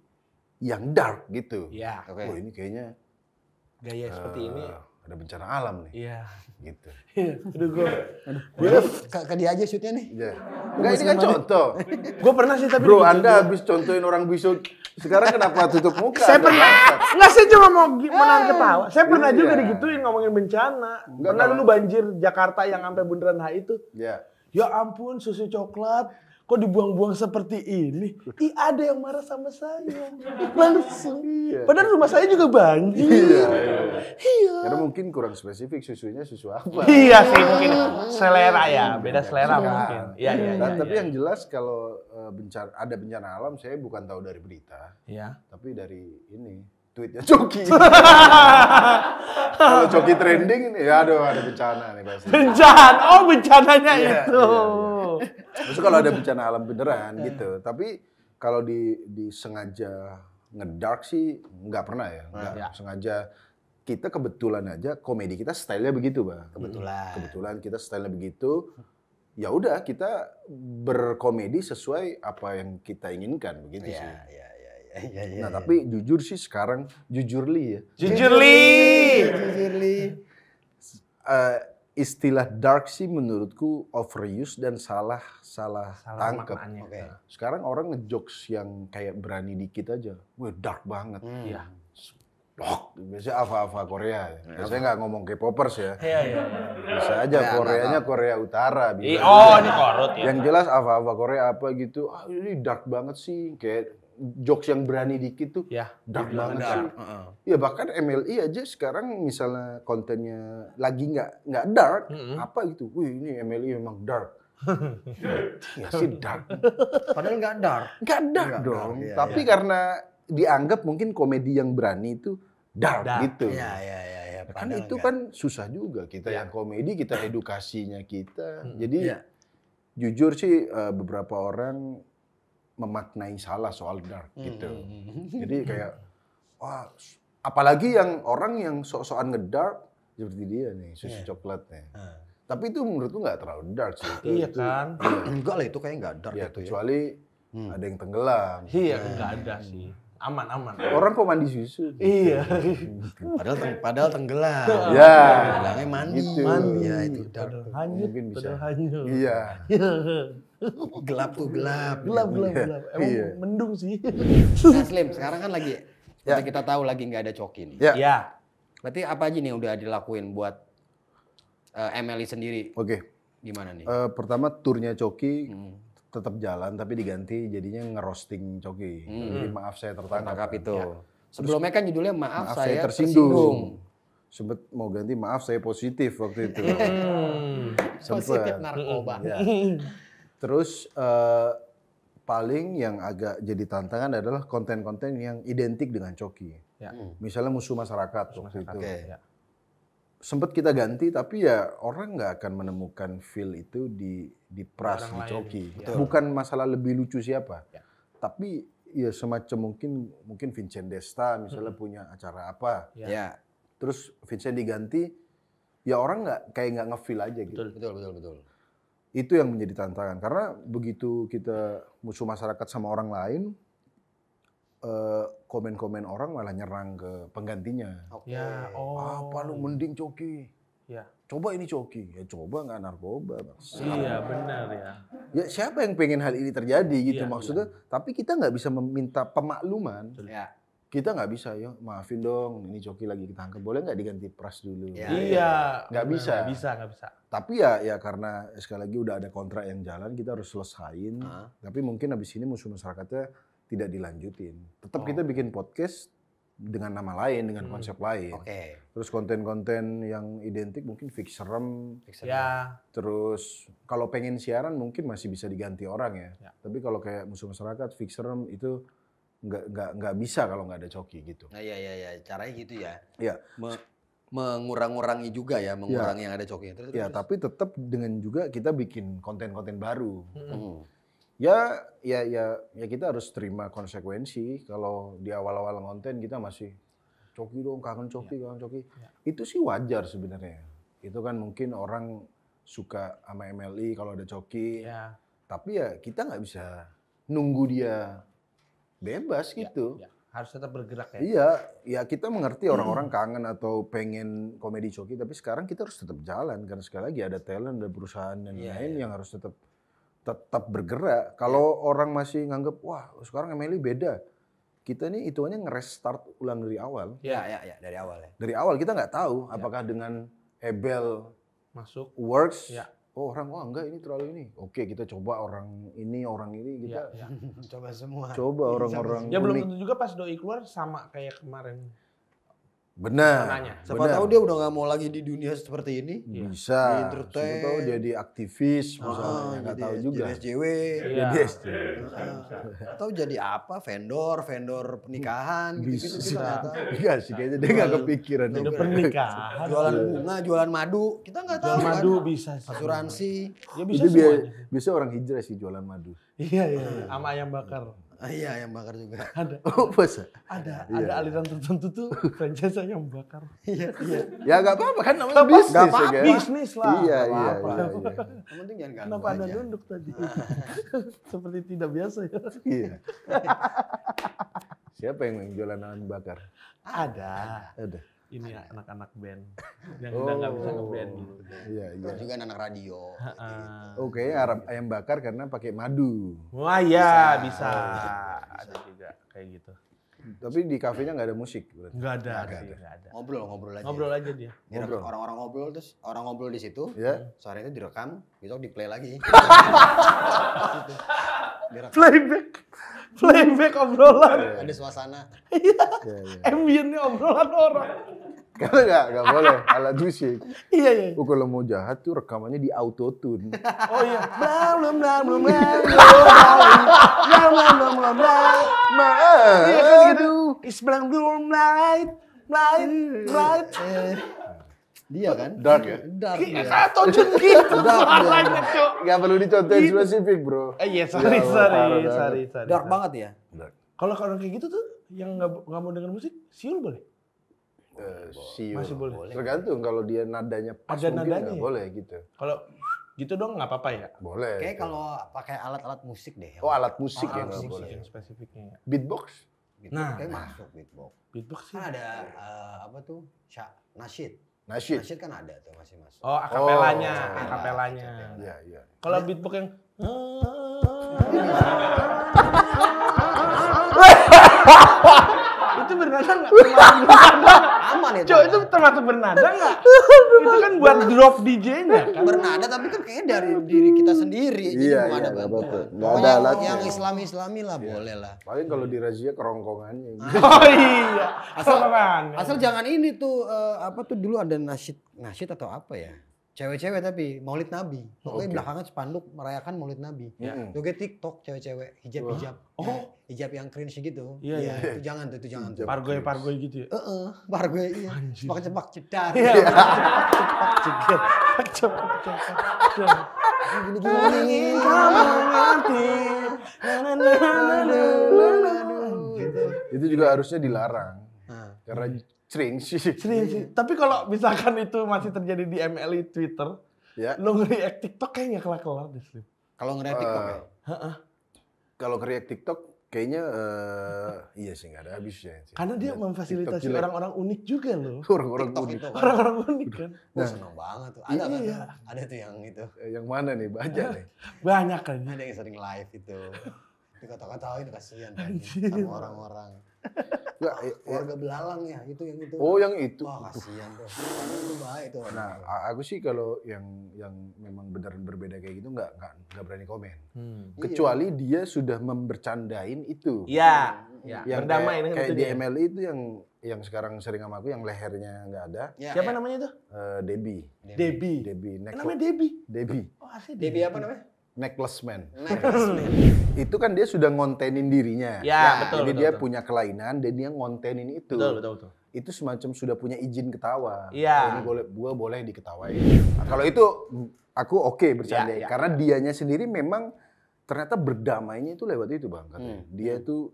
yang dark gitu. Iya. Oke. Oh ini kayaknya Gaya seperti ini. ada bencana alam nih. Iya. Gitu. Aduh gue. Ke dia aja shootnya nih. Ya. Enggak, ini kan contoh. Gue pernah sih tapi. Bro, Anda habis contohin orang bisu. Sekarang kenapa tutup muka? Saya Anda pernah. bangsat? Enggak, saya cuma mau menahan ketawa. Saya pernah Iya. juga digituin ngomongin bencana. Enggak, Pernah kalau- dulu banjir Jakarta yang sampai bundaran HI itu. Ya. Ya ampun, susu coklat. Kok dibuang-buang seperti ini? Ih, ada yang marah sama saya. Langsung. Iya. Padahal rumah saya juga banjir. Iya. Iya. Karena mungkin kurang spesifik susunya susu apa. Iya sih, mungkin selera ya. Beda selera mungkin. Iya, iya, Nah, iya. tapi yang jelas kalau ada bencana alam, saya bukan tahu dari berita, Iya. tapi dari ini tweetnya Coki. Kalau Coki trending ini, ya aduh ada bencana nih pasti. Bencana. Oh, bencananya Iya, itu. Maksudnya kalau ada bencana alam beneran gitu, tapi kalau disengaja ngedark sih nggak pernah ya, nggak Iya. sengaja. Kita kebetulan aja komedi kita stylenya begitu, Bang. Kebetulan. Kebetulan kita stylenya begitu. Ya udah kita berkomedi sesuai apa yang kita inginkan begitu sih. Iya. Nah, tapi jujur sih sekarang jujurly ya. Jujur Li. Jujur, Li. Istilah dark sih menurutku overuse dan salah tangkep. maknanya. Oke. Sekarang orang ngejokes yang kayak berani dikit aja. Wah, dark banget. Iya. Biasanya apa-apa Korea. Biasanya nggak ngomong K-popers ya. Iya, iya. Bisa aja Koreanya Korea Utara. Bisa Oh, aja. ini korut ya. Yang jelas apa-apa Korea apa gitu. Ah, ini dark banget sih. Kayak jokes yang berani dikit tuh. Ya. Dark banget Dark. sih. Ya bahkan MLI aja sekarang misalnya kontennya lagi nggak dark, apa gitu. Wih ini MLI memang dark. Ya sih dark. Padahal nggak dark. Nggak dark Nggak dong. dark, iya, Tapi karena dianggap mungkin komedi yang berani itu dark, Dark. gitu. Iya. Kan Padahal itu nggak. kan susah juga kita yang komedi, kita edukasinya kita. Jadi Iya. jujur sih beberapa orang memaknai salah soal dark gitu. Jadi kayak wah apalagi yang orang yang sok-sokan ngedark seperti dia nih, susu coklatnya. Tapi itu menurutku nggak terlalu dark sih. Iya kan? Enggak lah itu kayak nggak dark Ya, itu ya. kecuali ada yang tenggelam. Iya, enggak ada sih. Aman. Orang kok mandi susu? Iya. Padahal tenggelam. Ya. Bilangnya mandi. Gitu. Ya itu dark. Hanyut, Mungkin bisa. padahal hanyut. Iya. Gelap tuh gelap. Gelap. Emang Iya. mendung sih. Nah, Slim, sekarang kan lagi seperti kita tahu lagi nggak ada Coki nih. Ya. Iya. Berarti apa aja nih yang udah dilakuin buat MLI sendiri? Oke. Gimana nih? Pertama turnya Coki tetap jalan tapi diganti jadinya ngerosting Coki. Jadi maaf saya tertangkap. Tangkap itu. Sebelumnya kan judulnya maaf, Maaf saya saya tersinggung. Sempet mau ganti maaf saya positif waktu itu. Positif Sempet. narkoba. Ya. Terus paling yang agak jadi tantangan adalah konten-konten yang identik dengan Coki. Ya. Misalnya musuh masyarakat waktu itu. Oke. Ya. Sempet kita ganti tapi ya orang nggak akan menemukan feel itu di pras Orang di lain. Coki. Betul. Bukan masalah lebih lucu siapa. Ya. Tapi ya semacam mungkin Vincent Desta misalnya punya acara apa. Ya. Ya. Terus Vincent diganti, ya orang nggak ngefeel aja gitu. Betul. Itu yang menjadi tantangan karena begitu kita musuh masyarakat sama orang lain, komen-komen orang malah nyerang ke penggantinya. Ya. Oh. Apa lu mending Coki? Ya. Coba ini Coki. Ya coba nggak narkoba, Bang. Iya, benar ya. Ya siapa yang pengen hal ini terjadi gitu Iya, maksudnya. Tapi kita nggak bisa meminta pemakluman. Ya. kita nggak bisa ya, maafin dong, ini Coki lagi ketangkep, boleh nggak diganti pras dulu? Ya. Iya. Nggak bisa. Nggak bisa. Tapi ya karena sekali lagi udah ada kontrak yang jalan, kita harus selesain. Tapi mungkin habis ini musuh masyarakatnya tidak dilanjutin. Tetap kita bikin podcast dengan nama lain, dengan konsep lain. Oke. Terus konten-konten yang identik mungkin fix serem. Ya. Terus kalau pengen siaran mungkin masih bisa diganti orang ya. Ya. Tapi kalau kayak musuh masyarakat fix serem itu nggak bisa kalau nggak ada Coki gitu. Nah, iya, caranya gitu ya. Iya. Mengurang-ngurangi juga ya, mengurangi yang ada Coki. Terus, Ya, tapi tetap dengan juga kita bikin konten-konten baru. Hmm. Ya kita harus terima konsekuensi kalau di awal-awal konten kita masih Coki dong, kangen Coki. Itu sih wajar sebenarnya. Itu kan mungkin orang suka sama MLI kalau ada Coki. Ya. Tapi ya kita nggak bisa nunggu dia bebas gitu. Ya. Harus tetap bergerak ya. Iya, ya kita mengerti orang-orang kangen atau pengen komedi Coki, tapi sekarang kita harus tetap jalan karena sekali lagi ada talent, ada perusahaan dan lain yang harus tetap bergerak. Kalau orang masih nganggep wah sekarang Emily beda, kita nih hitungannya nge-restart ulang dari awal. Ya, dari awal ya. Dari awal kita nggak tahu apakah dengan Ebel Masuk. works. Ya. Oh orang enggak ini terlalu ini. Oke kita coba orang ini kita Ya. Coba semua. coba orang-orang Ya belum unik. tentu juga pas Doi keluar sama kayak kemarin. Benar. Nanya. Siapa tahu dia udah nggak mau lagi di dunia seperti ini. Bisa. Di-entertain. Siapa tahu jadi aktivis misalnya, nggak tahu juga. Jadi SJW. Iya. Jadi SJW. Atau jadi apa? Vendor pernikahan gitu-gitu kita nggak tahu. Enggak sih, kayaknya dia nggak kepikiran. Udah pernikahan. Jualan bunga, jualan madu, kita nggak tahu. Jual kan. madu bisa sih. Asuransi. Ya bisa Itu semuanya. bisa orang hijrah sih jualan madu. Iya. Sama ayam bakar. Iya, yang bakar juga. Ada. Oh, masa? Ada aliran tertentu tuh franchise ayam bakar. Iya. Ya nggak apa-apa kan namanya bisnis. Nggak ya apa-apa. kan? Bisnis lah. Iya. Nggak apa-apa. Yang penting jangan ganggu Kenapa Anda aja. nunduk tadi? Seperti tidak biasa ya. Iya. Siapa yang jualan ayam bakar? Ada. Ada. Ini ya, anak-anak band yang udah nggak bisa ngeband gitu. Iya. Terus juga anak radio. Oke, ayam bakar karena pakai madu. Wah ya bisa. Ada juga kayak gitu. Tapi di kafenya nggak ada musik berarti. Nggak ada sih, nggak ada. Ngobrol aja. Ngobrol aja dia. Direkam, orang-orang ngobrol terus orang ngobrol di situ. Ya. Sore itu direkam, besok di play lagi. Playback obrolan. Ada suasana. Iya. Ambientnya obrolan orang. Karena nggak boleh alat musik. Iya. Oh, kalau mau jahat tuh rekamannya di auto tune. Oh iya. Belum. Iya kan gitu. It's belum light. Dia kan? Dark ya? Dark dia. Atau gitu suaranya, Cok. Nggak perlu dicontohin spesifik bro. Iya, sorry. Dark banget ya? Kalau orang kayak gitu tuh yang nggak mau denger musik, siul boleh? Siul. Masih boleh. Tergantung kalau dia nadanya pas Ada mungkin nadanya nggak ya? boleh gitu. Kalau gitu dong nggak apa-apa ya? Boleh. Kayak kalau pakai alat-alat musik deh. Oh alat musik Alat yang nggak musik boleh. yang spesifiknya ya. Beatbox? Gitu. Nah. Kayak masuk beatbox. Beatbox sih. Kan ada apa tuh? Nasyid. Nasyid? Nasyid kan ada tuh masih masuk. Oh, akapelanya. Oh, Akapelanya. Iya. Kalau beatbox yang itu bernada nggak? Aman itu. Cok, itu termasuk bernada nggak? Itu kan buat drop DJ-nya kan? Bernada tapi kan kayaknya dari diri kita sendiri. Jadi Iya, belum ada nggak bantuan. apa-apa. Nggak Pokoknya ada alatnya. yang Islami lah boleh lah. Paling kalau di razia kerongkongannya. Oh iya. Asal jangan ini tuh apa tuh dulu ada nasyid atau apa ya? Cewek-cewek tapi Maulid Nabi. Pokoknya belakangan spanduk merayakan Maulid Nabi. Mm-mm. Joget TikTok cewek-cewek hijab-hijab. Oh. Hijab yang cringe gitu. Iya. Itu jangan tuh, itu jangan tuh. Pargoy gitu ya? Bargo iya. Cepak-cepak cedar. Iya. Cepat. Gini-gini. Kamu ngerti. Gitu. Itu juga harusnya dilarang. Nah. Karena sering sih. Serius sih. Tapi kalau misalkan itu masih terjadi di MLI Twitter, Ya. lo nge-react TikTok kayaknya kelar-kelar deh, Slim. Kalau ngeliat TikTok ya. Kalau kriak TikTok kayaknya iya sih nggak ada habisnya. sih. Karena dia TikTok memfasilitasi jelek. orang-orang unik juga loh. Orang-orang TikTok unik. itu kan. Orang-orang unik kan. Wah, seneng banget tuh. Ada kan? Iya. Ada tuh yang itu. Yang mana nih? Baca nih. Banyak kan. Ada yang sering live itu. Dikata-katain kasihan kan Anjir. sama orang-orang. Keluarga belalang ya, itu yang itu. Oh, yang itu. Wah, kasihan tuh. Itu baik tuh. Nah, aku sih kalau yang memang beneran berbeda kayak gitu nggak berani komen. Kecuali dia sudah membercandain itu. Iya. Ya, Yang berdamai dengan kayak itu di dia. MLI itu yang sekarang sering sama aku yang lehernya nggak ada. Ya, Siapa ya. namanya tuh? Debbie. Debbie. Namanya Debbie. Oh, asli Debbie apa namanya? Necklace Man. Necklace Man. Itu kan dia sudah ngontenin dirinya. Ya, betul. Jadi betul, dia betul. punya kelainan dan dia ngontenin itu. Betul. Itu semacam sudah punya izin ketawa. Iya. Ini gua boleh diketawain. Nah, kalau itu aku oke bercanda Ya, karena dianya sendiri memang ternyata berdamainya itu lewat itu, Bang, katanya. Dia itu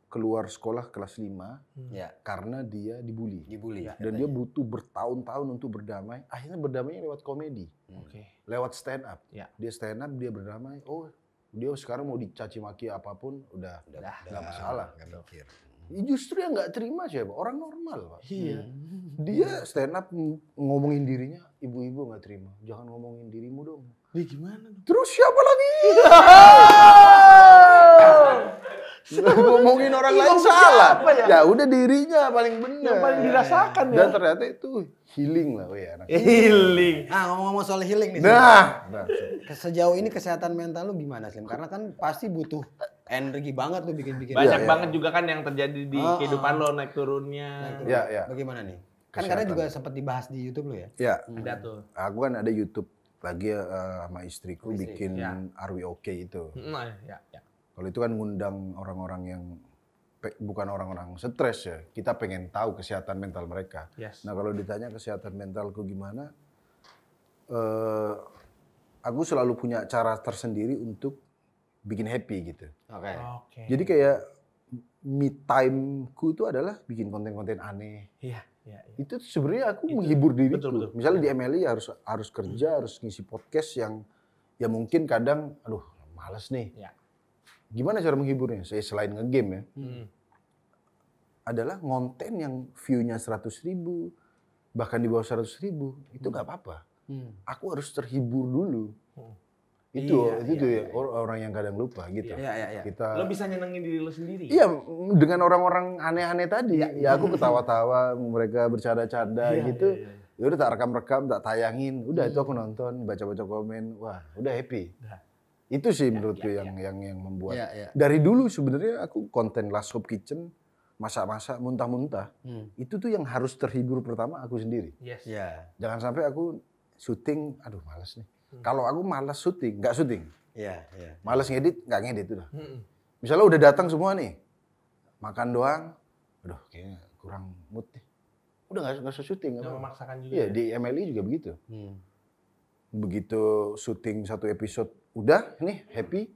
keluar sekolah kelas 5 Ya, karena dia dibully. dibully. Dan dia butuh bertahun-tahun untuk berdamai. Akhirnya berdamainya lewat komedi. Oke. Lewat stand up. Ya. Dia stand up, dia berdamai. Oh, dia sekarang mau dicaci maki apapun udah nggak masalah. Nggak mikir. Justru yang nggak terima siapa? Orang normal, Pak. Iya. Dia stand up ngomongin dirinya, ibu-ibu nggak terima. Jangan ngomongin dirimu dong. Wih, gimana dong? Terus siapa lagi? Ngomongin orang lain salah. Ya udah dirinya paling benar. Yang paling dirasakan ya. Dan ternyata itu healing lah, weh anak. Healing. Nah, ngomong-ngomong soal healing nih. Nah, Sejauh ini kesehatan mental lu gimana, Slim? Karena kan pasti butuh energi banget lu bikin-bikin. Banyak Iya. banget juga kan yang terjadi di kehidupan lo, naik turunnya. Ya. Bagaimana nih? Kan karena juga sempat dibahas di YouTube lu ya? Ya, Ada tuh. aku kan ada YouTube lagi sama istriku bikin ya. Are We Okay itu. Nah, ya. Kalau itu kan ngundang orang-orang yang bukan orang-orang stres ya. Kita pengen tahu kesehatan mental mereka. Yes. Nah kalau ditanya kesehatan mentalku gimana, aku selalu punya cara tersendiri untuk bikin happy gitu. Oke. Oke. Jadi kayak me time-ku itu adalah bikin konten-konten aneh. Iya. Itu sebenarnya aku menghibur diriku. betul. Misalnya di MLI harus kerja, harus ngisi podcast yang ya mungkin kadang, aduh males nih. Ya. Gimana cara menghiburnya? Saya selain nge-game ya, adalah ngonten yang view-nya 100.000, bahkan di bawah 100.000, itu nggak apa-apa. Aku harus terhibur dulu. Itu ya orang yang kadang lupa gitu. Iya. Kita Lo bisa nyenengin diri lo sendiri. iya dengan orang-orang aneh-aneh tadi. Ya aku ketawa-tawa, mereka bercanda-canda gitu. Ya udah tak rekam-rekam, tak tayangin. Udah itu aku nonton, baca-baca komen. Wah, udah happy. Itu sih menurutku yang membuat. Dari dulu sebenarnya aku konten Last Hope Kitchen, masak-masak, muntah-muntah. Itu tuh yang harus terhibur pertama aku sendiri. Yes. Iya. Jangan sampai aku syuting, aduh males nih. Kalau aku malas syuting, nggak syuting. Iya. Malas ngedit, nggak ngedit udah. Misalnya udah datang semua nih, makan doang, aduh kayaknya kurang mood nih. Udah nggak usah syuting. Nggak memaksakan juga. Iya, di MLI juga begitu. Begitu syuting 1 episode, udah nih happy,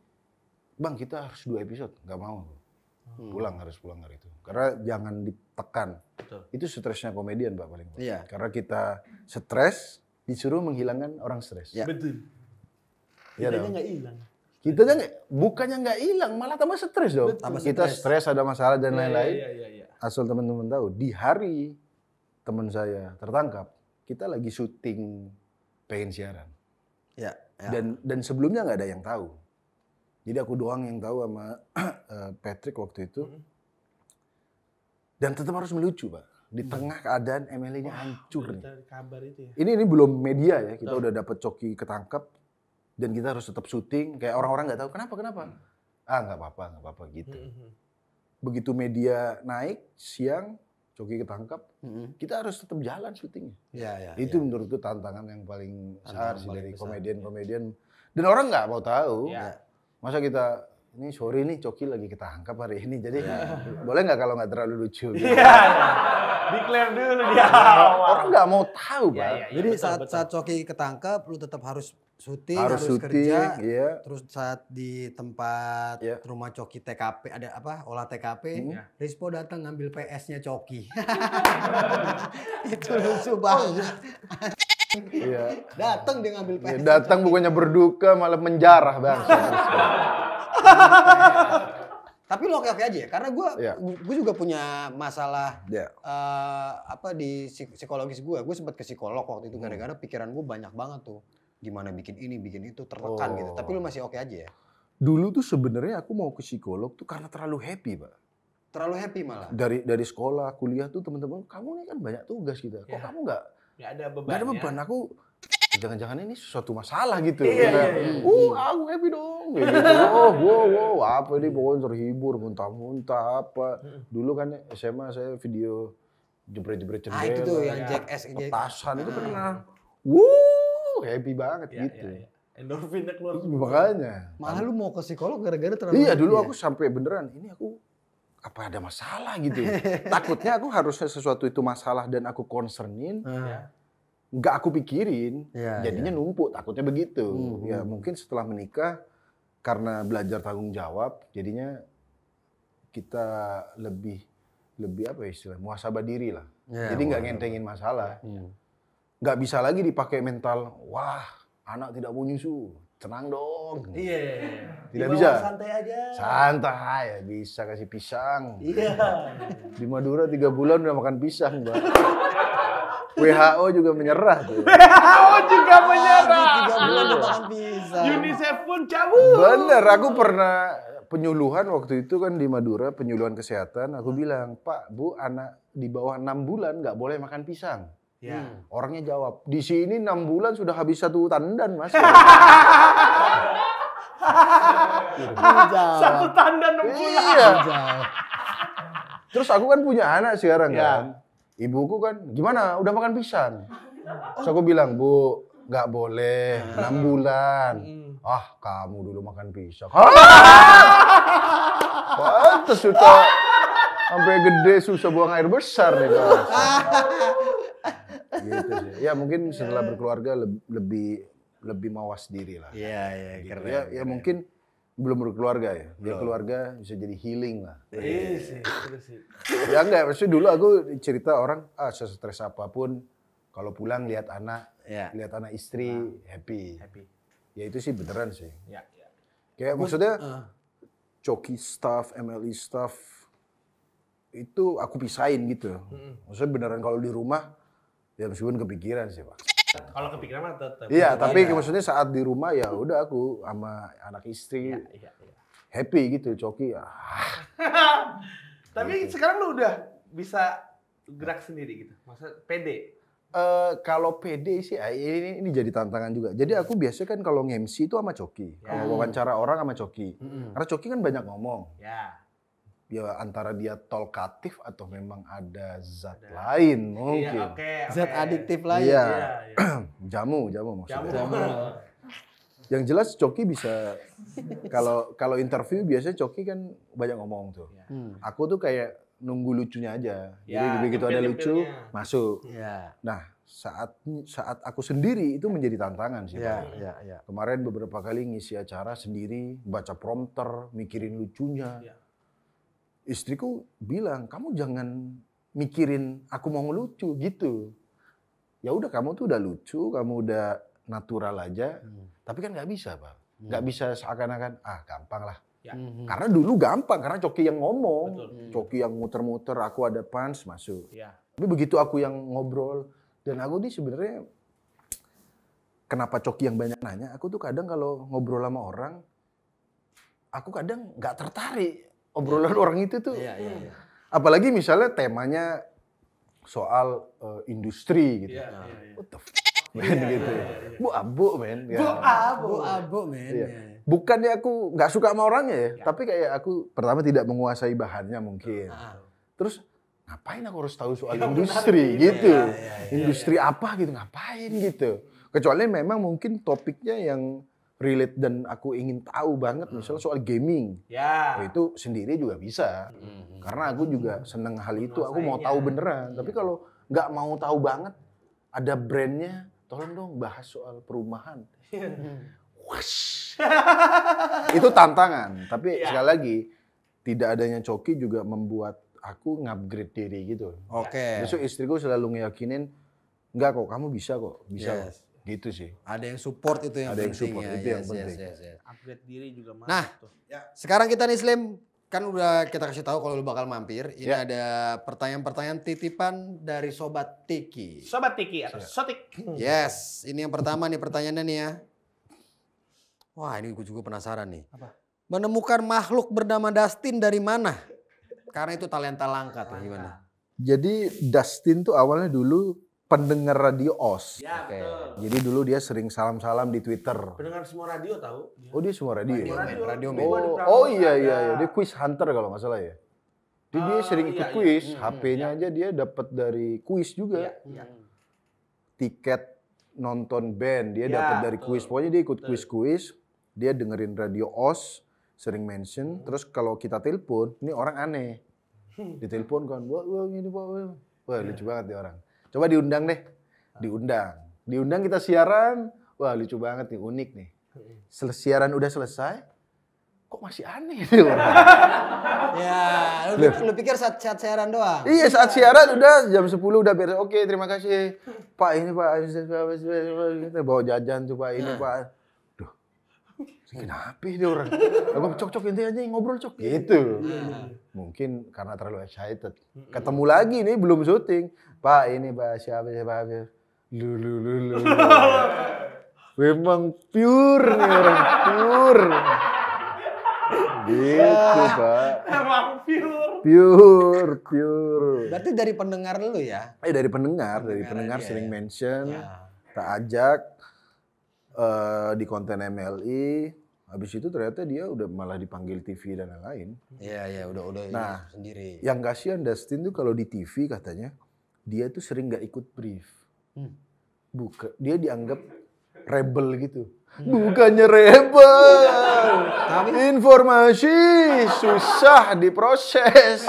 bang kita harus 2 episode, nggak mau. Harus pulang hari itu. Karena jangan ditekan. Betul. Itu stresnya komedian Pak paling. Iya. Karena kita stres, disuruh menghilangkan orang stres. Ya. Betul. Iya Kita dong. nggak hilang. Kita bukannya nggak hilang, malah tambah stres dong. Tambah Kita stres. stres ada masalah dan lain-lain. Iya. Asal teman-teman tahu, di hari teman saya tertangkap, kita lagi syuting pengen siaran. Ya. Dan sebelumnya nggak ada yang tahu. Jadi aku doang yang tahu sama Patrick waktu itu. Dan tetap harus melucu, Pak. Di tengah keadaan MLI-nya hancur nih. Kabar itu ya. Ini belum media ya, kita udah dapat Coki ketangkap dan kita harus tetap syuting. Kayak orang-orang nggak tahu kenapa. Nggak apa-apa gitu. Begitu media naik siang, Coki ketangkap, kita harus tetap jalan syutingnya. Iya. Itu menurutku tantangan yang paling besar sih dari komedian-komedian. Dan orang nggak mau tahu. Ya. Masa kita ini sorry nih Coki lagi ketangkap hari ini, jadi boleh nggak kalau nggak terlalu lucu? Gitu. Iya. Declare dulu dia. Orang nggak mau tahu, Pak. Jadi saat Coki ketangkap, lu tetap harus syuting, harus syuting, kerja. iya. Terus saat di tempat rumah Coki TKP, ada apa? Olah TKP, Rispo datang ngambil PS-nya Coki. Itu lucu banget. Iya. Datang dia ngambil PS. Datang bukannya berduka malah menjarah, Bang. Tapi lo oke-oke aja ya, karena gue juga punya masalah di psikologis gue. Gue sempat ke psikolog waktu itu gara-gara pikiran gue banyak banget tuh. Gimana bikin ini, bikin itu, tertekan gitu. Tapi lo masih oke aja ya? Dulu tuh sebenarnya aku mau ke psikolog tuh karena terlalu happy, Pak. Terlalu happy malah. Dari sekolah, kuliah tuh teman-teman, kamu ini kan banyak tugas gitu. Kok kamu nggak ada beban. nggak ada beban? Aku jangan-jangan ini suatu masalah gitu. Iya. Aku happy dong. Kayak gitu. Wow, apa ini pokoknya terhibur, muntah-muntah apa. Dulu kan SMA saya video jebret-jebret jendela. Itu tuh yang Jackass petasan itu pernah. Happy banget gitu. Endorfinnya keluar. Makanya. Malah lu mau ke psikolog gara-gara terlalu Iya, dulu happy aku sampai beneran, ini aku apa ada masalah gitu. Takutnya aku harusnya sesuatu itu masalah dan aku concernin, nggak aku pikirin, jadinya numpuk, takutnya begitu. Ya mungkin setelah menikah, karena belajar tanggung jawab, jadinya kita lebih apa ya istilahnya, muhasabah diri lah. Jadi nggak ngentengin masalah. Nggak bisa lagi dipakai mental, wah anak tidak mau nyusu, tenang dong. Tidak bisa. Santai aja. Santai, ya bisa kasih pisang. Iya. Di Madura 3 bulan udah makan pisang, Mbak. WHO juga menyerah tuh. WHO juga menyerah. 3 bulan udah makan pisang. UNICEF pun cabut. Bener, aku pernah penyuluhan waktu itu kan di Madura, penyuluhan kesehatan. Aku bilang, Pak, Bu, anak di bawah 6 bulan nggak boleh makan pisang. Ya. Orangnya jawab, di sini 6 bulan sudah habis 1 tandan, Mas. Satu tanda 6 bulan. Iya. Terus aku kan punya anak sekarang kan. Ibuku kan, gimana? Udah makan pisang? Terus aku bilang, Bu, nggak boleh 6 bulan. Ah, kamu dulu makan pisang. Pantes sudah sampai gede susah buang air besar nih, Mas. Gitu sih. Ya mungkin setelah berkeluarga lebih mawas diri lah. Iya, Gitu. keren. Ya mungkin belum berkeluarga ya. Biar keluarga bisa jadi healing lah. Iya sih, terus sih. Ya enggak, maksudnya dulu aku cerita orang stres apapun kalau pulang lihat anak, lihat anak istri happy. Ya itu sih beneran sih. Ya. Kayak maksudnya Coki staff, MLI staff itu aku pisahin gitu. Maksudnya beneran kalau di rumah ya meskipun kepikiran sih, Pak. Kalau kepikiran mah tetap. Iya, tapi maksudnya saat di rumah ya udah aku sama anak istri Iya. happy gitu, Coki. Tapi sekarang lu udah bisa gerak sendiri gitu. Maksudnya pede. Kalau PD sih ini jadi tantangan juga. Jadi aku biasanya kan kalau nge-MC itu sama Coki. Kalau wawancara orang sama Coki. Karena Coki kan banyak ngomong. Ya antara dia talkatif atau memang ada zat lain mungkin. Iya, Zat adiktif lain. Iya. Jamu maksudnya. Yang jelas Coki bisa kalau interview biasanya Coki kan banyak ngomong tuh. Aku tuh kayak nunggu lucunya aja. Jadi begitu ada lucu masuk. Nah, saat aku sendiri itu menjadi tantangan sih. Kemarin beberapa kali ngisi acara sendiri, baca prompter, mikirin lucunya. Istriku bilang, "Kamu jangan mikirin aku mau ngelucu gitu. Ya udah kamu tuh udah lucu, kamu udah natural aja." Tapi kan nggak bisa, Pak. Nggak bisa seakan-akan gampang lah. Karena dulu gampang, karena Coki yang ngomong. Coki yang muter-muter, aku ada punch, masuk. Tapi begitu aku yang ngobrol, dan aku nih sebenarnya kenapa Coki yang banyak nanya, aku tuh kadang kalau ngobrol sama orang, aku kadang nggak tertarik obrolan orang itu tuh. Apalagi misalnya temanya soal industri gitu. What the f***, man, gitu. Bu abu, men. Bu abu, men. Bukannya aku nggak suka sama orangnya ya, tapi kayak aku pertama tidak menguasai bahannya mungkin. Terus ngapain aku harus tahu soal industri gitu? Industri apa gitu, ngapain gitu? Kecuali memang mungkin topiknya yang relate dan aku ingin tahu banget, misalnya soal gaming. Itu sendiri juga bisa. Karena aku juga seneng hal itu, aku mau tahu beneran. Tapi kalau nggak mau tahu banget, ada brandnya, tolong dong bahas soal perumahan. Itu tantangan. Tapi sekali lagi, tidak adanya Coki juga membuat aku ngupgrade diri gitu. Besok istriku selalu ngeyakinin, enggak kok, kamu bisa kok, bisa kok. Gitu sih. Ada yang support itu yang penting. Itu yang penting. Upgrade diri juga mantap. Nah, sekarang kita nih Slim, kan udah kita kasih tahu kalau lu bakal mampir. Ini ada pertanyaan-pertanyaan titipan dari Sobat Tiki. Sobat Tiki atau Sotik. Yes, ini yang pertama nih pertanyaannya nih ya. Wah, ini gue juga penasaran nih. Menemukan makhluk bernama Dustin dari mana? Karena itu talenta langka tuh gimana? Jadi Dustin tuh awalnya dulu pendengar radio OS. Ya, Oke. betul. Jadi dulu dia sering salam-salam di Twitter. Pendengar semua radio tahu. Oh dia semua radio ya? Radio Oh iya dia quiz hunter kalau nggak salah ya. Dia sering ikut iya, quiz, HP-nya aja dia dapat dari quiz juga. Iya. Tiket nonton band dia Ya, dapat dari betul. quiz. Pokoknya dia ikut quiz-quiz, dia dengerin radio OS, sering mention. Terus kalau kita telepon, ini orang aneh. Ditelepon kan, wah ini Pak. Wah lucu banget dia orang. Coba diundang deh. Diundang kita siaran. Wah lucu banget nih, unik nih. Siaran udah selesai, kok masih aneh nih orang. Ya, lu pikir saat siaran doang? Iya saat siaran udah jam 10 udah beres. Oke terima kasih Pak ini Pak. Kita bawa jajan tuh Pak ini Pak. Duh, kenapa dia orang? Abang cok inti aja ngobrol cok. Gitu. Mungkin karena terlalu excited. Ketemu lagi nih belum syuting. Pak ini Pak siapa. Lu. Memang pure nih orang pure. Gitu Pak. Emang pure. Pure. Berarti dari pendengar lu ya? Dari pendengar dia sering ya. mention, Ya. tak ajak di konten MLI. Habis itu ternyata dia udah malah dipanggil TV dan lain-lain. Iya, udah Nah, sendiri. Yang kasihan Dustin tuh kalau di TV katanya dia tuh sering nggak ikut brief. Dia dianggap rebel gitu. Bukannya rebel. Informasi susah diproses.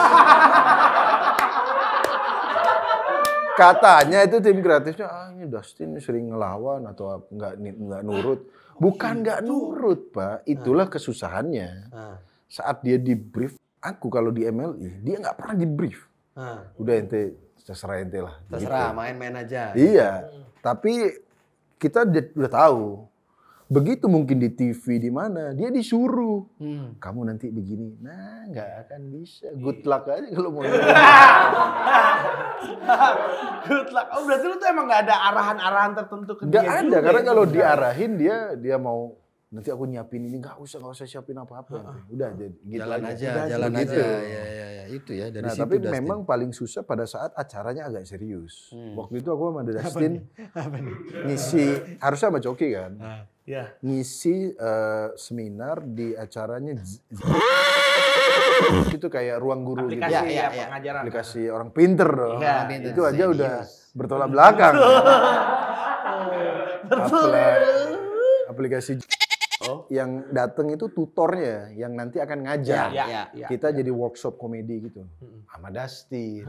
Katanya itu tim kreatifnya, ini Dustin sering ngelawan atau nggak nurut. Bukan nggak nurut, Pak. Itulah kesusahannya. Saat dia di brief, aku kalau di MLI, dia nggak pernah di brief. Udah ente, terserah ente lah. Terserah, gitu. main-main aja. Iya, tapi kita udah tahu. Begitu mungkin di TV di mana dia disuruh, kamu nanti begini, nah nggak akan bisa. Good luck aja kalau mau. Good luck. Oh berarti lu tuh emang nggak ada arahan-arahan tertentu ke Nggak dia ada, juga karena ya? kalau diarahin dia mau nanti aku nyiapin ini, nggak usah siapin apa-apa. Udah jadi gitu Jalan aja. begitu. Ya, itu ya dari Nah, situ tapi Dustin. memang paling susah pada saat acaranya agak serius. Waktu itu aku sama Dustin ngisi, harusnya sama Coki kan, Ya. ngisi seminar di acaranya itu kayak ruang guru gitu. Aplikasi Ya, pengajaran. Aplikasi orang pinter dong. Iya, pinter. Itu aja Serius. udah bertolak belakang. Aplikasi yang datang itu tutornya yang nanti akan ngajar. Ya. Kita jadi workshop komedi gitu. Sama Dustin.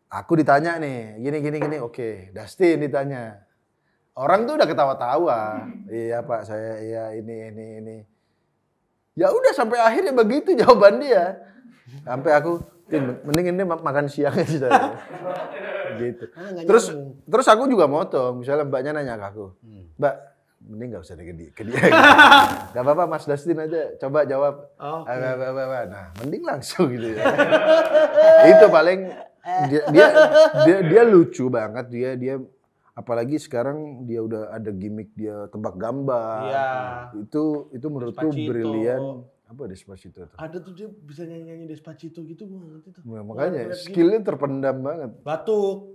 Aku ditanya nih, gini. Oke, Dustin ditanya. Orang tuh udah ketawa-tawa. Iya Pak, saya iya ini. Ya udah sampai akhirnya begitu jawaban dia. Sampai aku, mending ini makan siang aja. Gitu. Terus aku juga motong. Misalnya mbaknya nanya ke aku, Mbak, mending nggak usah ke dia. Gak apa-apa Mas Dustin aja, coba jawab. Nah, mending langsung gitu ya. Itu paling dia lucu banget dia. Apalagi sekarang dia udah ada gimmick dia tebak gambar. Iya. Itu menurutku Despacito. brilian. Apa Despacito tuh? Ada tuh dia bisa nyanyi Despacito gitu, gua ngerti tuh. Nah, makanya Lihat skillnya terpendam banget. Batuk.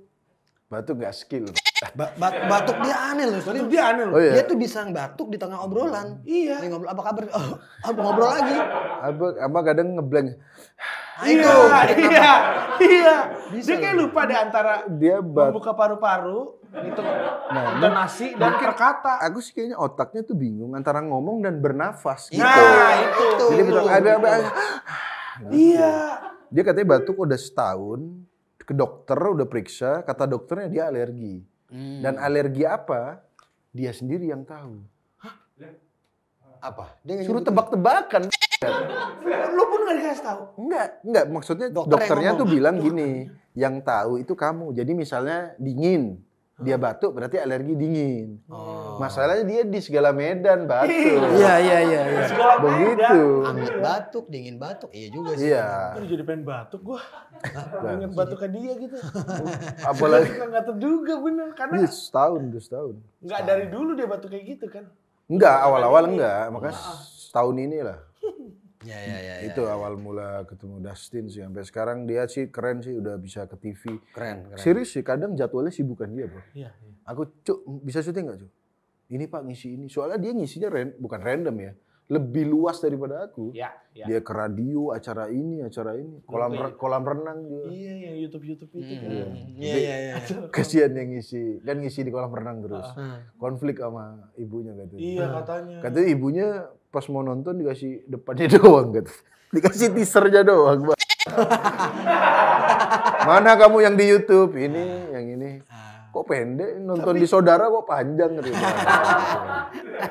Batu nggak skill. Batuk dia aneh loh. Batuk dia aneh loh. Oh iya. Dia tuh bisa batuk di tengah obrolan. Iya. Nih, ngobrol apa kabar? Oh, ngobrol lagi. Apa kadang ngeblank. Iya. Bisa Dia kayak lupa deh antara Dia membuka paru-paru, itu intonasi dan perkata. Aku sih kayaknya otaknya tuh bingung antara ngomong dan bernafas gitu. Nah, itu. Jadi bilang Iya. Dia katanya batuk udah setahun, ke dokter udah periksa, kata dokternya dia alergi. Dan alergi apa? Dia sendiri yang tahu. Apa? Dia Suruh tebak-tebakan. Lu pun nggak dikasih tahu. Enggak, maksudnya Dokter dokternya yang tuh bilang gini, yang tahu itu kamu. Jadi misalnya dingin, dia batuk berarti alergi dingin. Masalahnya dia di segala medan batuk. Iya. Begitu. Anget batuk, dingin batuk. Iya juga sih. Iya. Aduh jadi pengen batuk gua. Pengen batuk ke dia gitu. Apalagi Nggak terduga bener. Karena dia setahun. nggak dari dulu dia batuk kayak gitu kan. Enggak, awal-awal enggak. Makanya setahun inilah. Ya. Itu awal mula ketemu Dustin sih. Sampai sekarang dia sih keren sih, udah bisa ke TV. Keren. Serius sih, kadang jadwalnya sibukan dia, bro. Iya. Aku, Cuk, bisa syuting nggak, Cuk? Ini Pak ngisi ini. Soalnya dia ngisinya bukan random ya. Lebih luas daripada aku. Iya. Dia ke radio, acara ini. Kolam renang juga. Iya, yang YouTube itu kan. Iya. Kasihan yang ngisi. Kan ngisi di kolam renang terus. Konflik sama ibunya katanya. Iya, katanya. Katanya ibunya pas mau nonton dikasih depannya doang gitu. Dikasih teasernya doang. Mana kamu yang di YouTube? Ini, yang ini. Kok pendek? Nonton di saudara kok panjang gitu.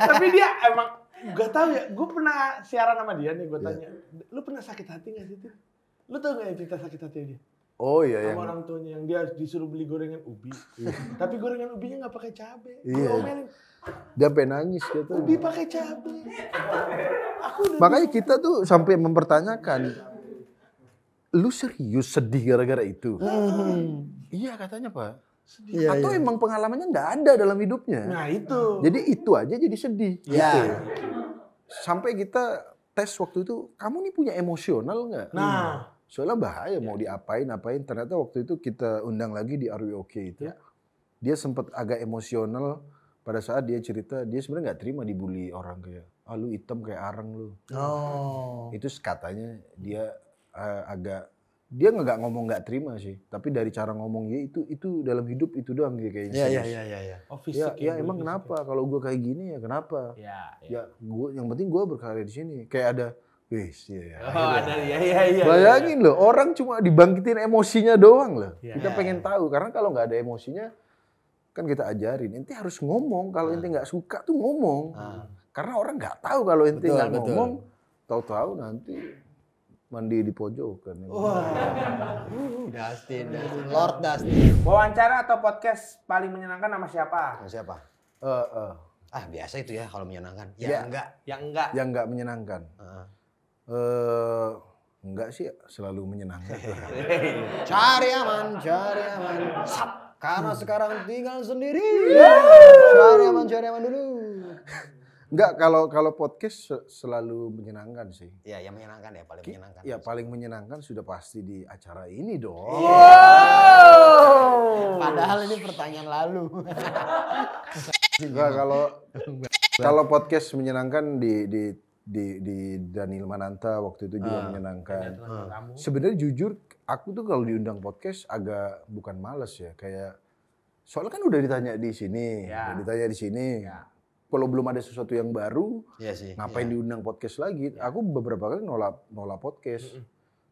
Tapi dia emang gak tahu ya. Gue pernah siaran sama dia nih, gue tanya. Lu pernah sakit hati gak sih, Tin? Lu tau gak ya cerita sakit hati dia? Oh iya, sama orang tuanya yang dia disuruh beli gorengan ubi. Tapi gorengan ubinya nggak pakai cabai. Iya. Dia sampai nangis gitu. Ubi pakai cabai. Makanya kita tuh sampai mempertanyakan, lu serius sedih gara-gara itu? Iya katanya Pak. Atau emang pengalamannya nggak ada dalam hidupnya? Nah itu. Jadi itu aja jadi sedih. Iya. Gitu. Sampai kita tes waktu itu, kamu nih punya emosional nggak? Nah. Soalnya bahaya mau diapain. Ternyata waktu itu kita undang lagi di Are We Okay itu. Dia sempat agak emosional pada saat dia cerita dia sebenarnya nggak terima dibully orang kayak, lu hitam kayak areng lu. Oh. Itu katanya dia dia nggak ngomong nggak terima sih, tapi dari cara ngomong dia itu dalam hidup itu doang dia kayaknya. Iya. Oh, fisik ya emang kenapa? Kalau gue kayak gini ya kenapa? Ya gue yang penting gue berkarya di sini. Kayak ada Iya. Bayangin loh, orang cuma dibangkitin emosinya doang loh. Kita pengen tahu, karena kalau nggak ada emosinya, kan kita ajarin, ente harus ngomong. Kalau ente nggak suka tuh ngomong. Karena orang nggak tahu kalau ente nggak ngomong, tahu-tahu nanti mandi di pojokan. Dustin, Lord Dustin. Wawancara atau podcast paling menyenangkan sama siapa? Siapa? Biasa itu ya kalau menyenangkan. Yang nggak menyenangkan. Enggak sih, selalu menyenangkan. Cari aman. Karena sekarang tinggal sendiri. Cari aman dulu. Enggak, kalau podcast selalu menyenangkan sih. Iya, yang menyenangkan ya, paling menyenangkan. Ya paling menyenangkan sudah pasti di acara ini dong. Padahal ini pertanyaan lalu. Enggak, kalau podcast menyenangkan di Daniel Mananta waktu itu juga menyenangkan. Sebenarnya jujur, aku tuh kalau diundang podcast agak bukan males ya, kayak soalnya kan udah ditanya di sini, Kalau belum ada sesuatu yang baru, ngapain diundang podcast lagi? Aku beberapa kali nolak podcast.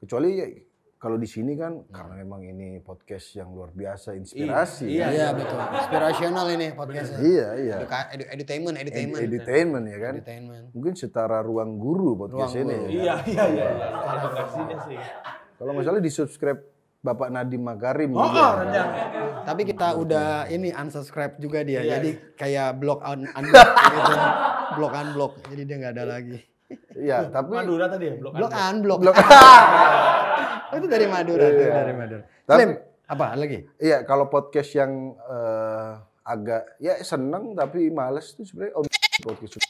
Kecuali kalau di sini kan karena memang ini podcast yang luar biasa, inspirasi. Iya, betul. Inspirasional ini podcastnya. Iya. Edutainment Ya kan. Mungkin setara ruang guru podcast ini. Iya. Sih. Kalau nggak salah di subscribe Bapak Nadiem Makarim. Tapi kita udah unsubscribe juga dia. Jadi kayak block unblock gitu. Block. Jadi dia nggak ada lagi. Iya, tapi Madura tadi ya? Block unblock. Itu dari Madura. Slim, apa lagi? Iya, kalau podcast yang agak seneng tapi males itu sebenarnya podcast.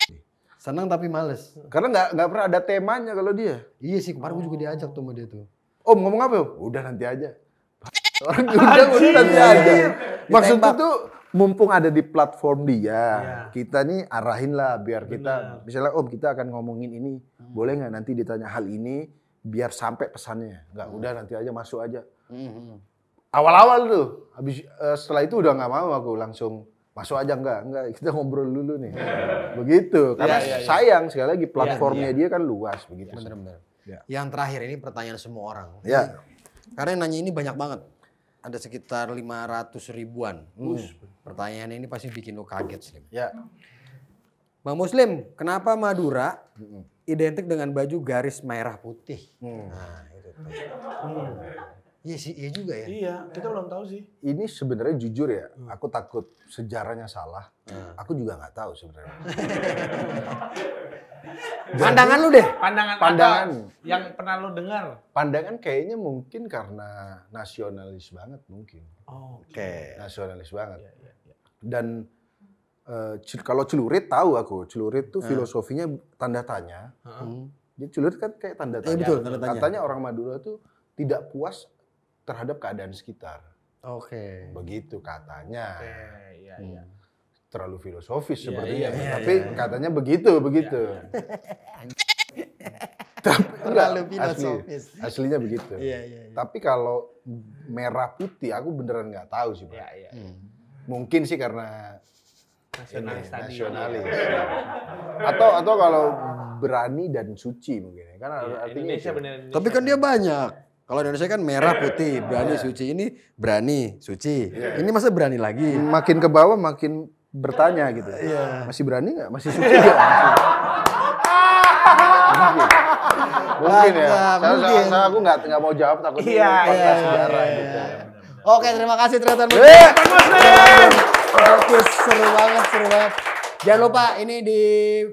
Seneng tapi males. Karena nggak pernah ada temanya kalau dia. Iya sih, kemarin gue juga diajak tuh sama dia tuh. Om ngomong apa? Udah nanti aja. Orang udah nanti aja. Maksudnya tuh mumpung ada di platform dia, kita nih arahin lah biar kita, misalnya Om kita akan ngomongin ini, boleh nggak nanti ditanya hal ini biar sampai pesannya. Nggak, udah nanti aja masuk aja. Awal-awal tuh, habis setelah itu udah nggak mau aku langsung masuk aja enggak kita ngobrol dulu nih. Begitu. Karena sayang sekali lagi platformnya dia kan luas begitu. Bener-bener. Yang terakhir ini pertanyaan semua orang. Ya. Karena yang nanya ini banyak banget. Ada sekitar 500 ribuan. Pertanyaan ini pasti bikin lo kaget, Slim. Ya. Bang Muslim, kenapa Madura identik dengan baju garis merah putih? Nah, itu tuh. Iya sih, iya juga ya. Iya, kita belum tahu sih. Ini sebenarnya jujur ya, aku takut sejarahnya salah. Aku juga nggak tahu sebenarnya. Pandangan lu deh. Pandangan. Yang pernah lu dengar. Pandangan kayaknya mungkin karena nasionalis banget mungkin. Oke. Nasionalis banget. Dan kalau celurit tahu aku. Celurit tuh filosofinya tanda tanya. Jadi celurit kan kayak tanda tanya. betul, tanda tanya. Katanya orang Madura tuh tidak puas terhadap keadaan sekitar. Oke. Begitu katanya. Iya. Terlalu filosofis Iya, sepertinya. iya, Tapi katanya begitu. Tapi Terlalu enggak, filosofis. aslinya begitu. Iya. Tapi kalau merah putih aku beneran nggak tahu sih, Pak. Iya. Mungkin sih karena Nasionalis tadi. nasionalis. Atau kalau berani dan suci mungkin. Kan artinya Indonesia itu. bener Indonesia. Tapi kan dia banyak. Kalau Indonesia kan merah putih, berani suci. Ini berani suci. Ini masa berani lagi? Makin ke bawah makin bertanya gitu. Masih berani nggak? Masih suci nggak? Mungkin ya. Mungkin. Aku nggak mau jawab takut Iya. sejarah gitu. Oke, terima kasih Tretan Muslim. Muslim. Oke, seru banget. Jangan lupa ini di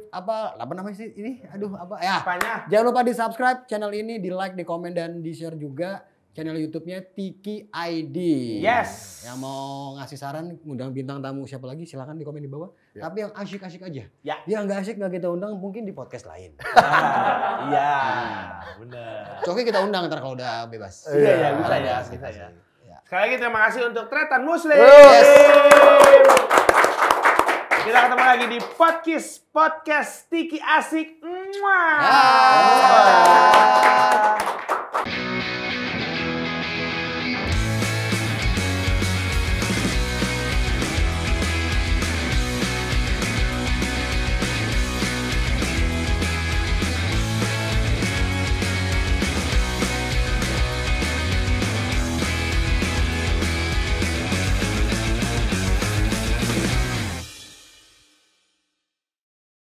apa namanya sih ini? Aduh, apa ya? Apanya? Jangan lupa di subscribe channel ini, di like, di komen dan di share juga channel YouTube-nya Tiki ID. Yes. Yang mau ngasih saran, ngundang bintang tamu siapa lagi silakan di komen di bawah. Tapi yang asyik-asyik aja. Ya. Yang nggak asyik nggak kita undang mungkin di podcast lain. Iya. Benar. Coki kita undang ntar kalau udah bebas. Iya, bisa Ada ya. asik. Bisa ya. Ya. Sekali lagi terima kasih untuk Tretan Muslim. Yes. Kita ketemu lagi di podcast Tiki Asik. Mwah. Ah.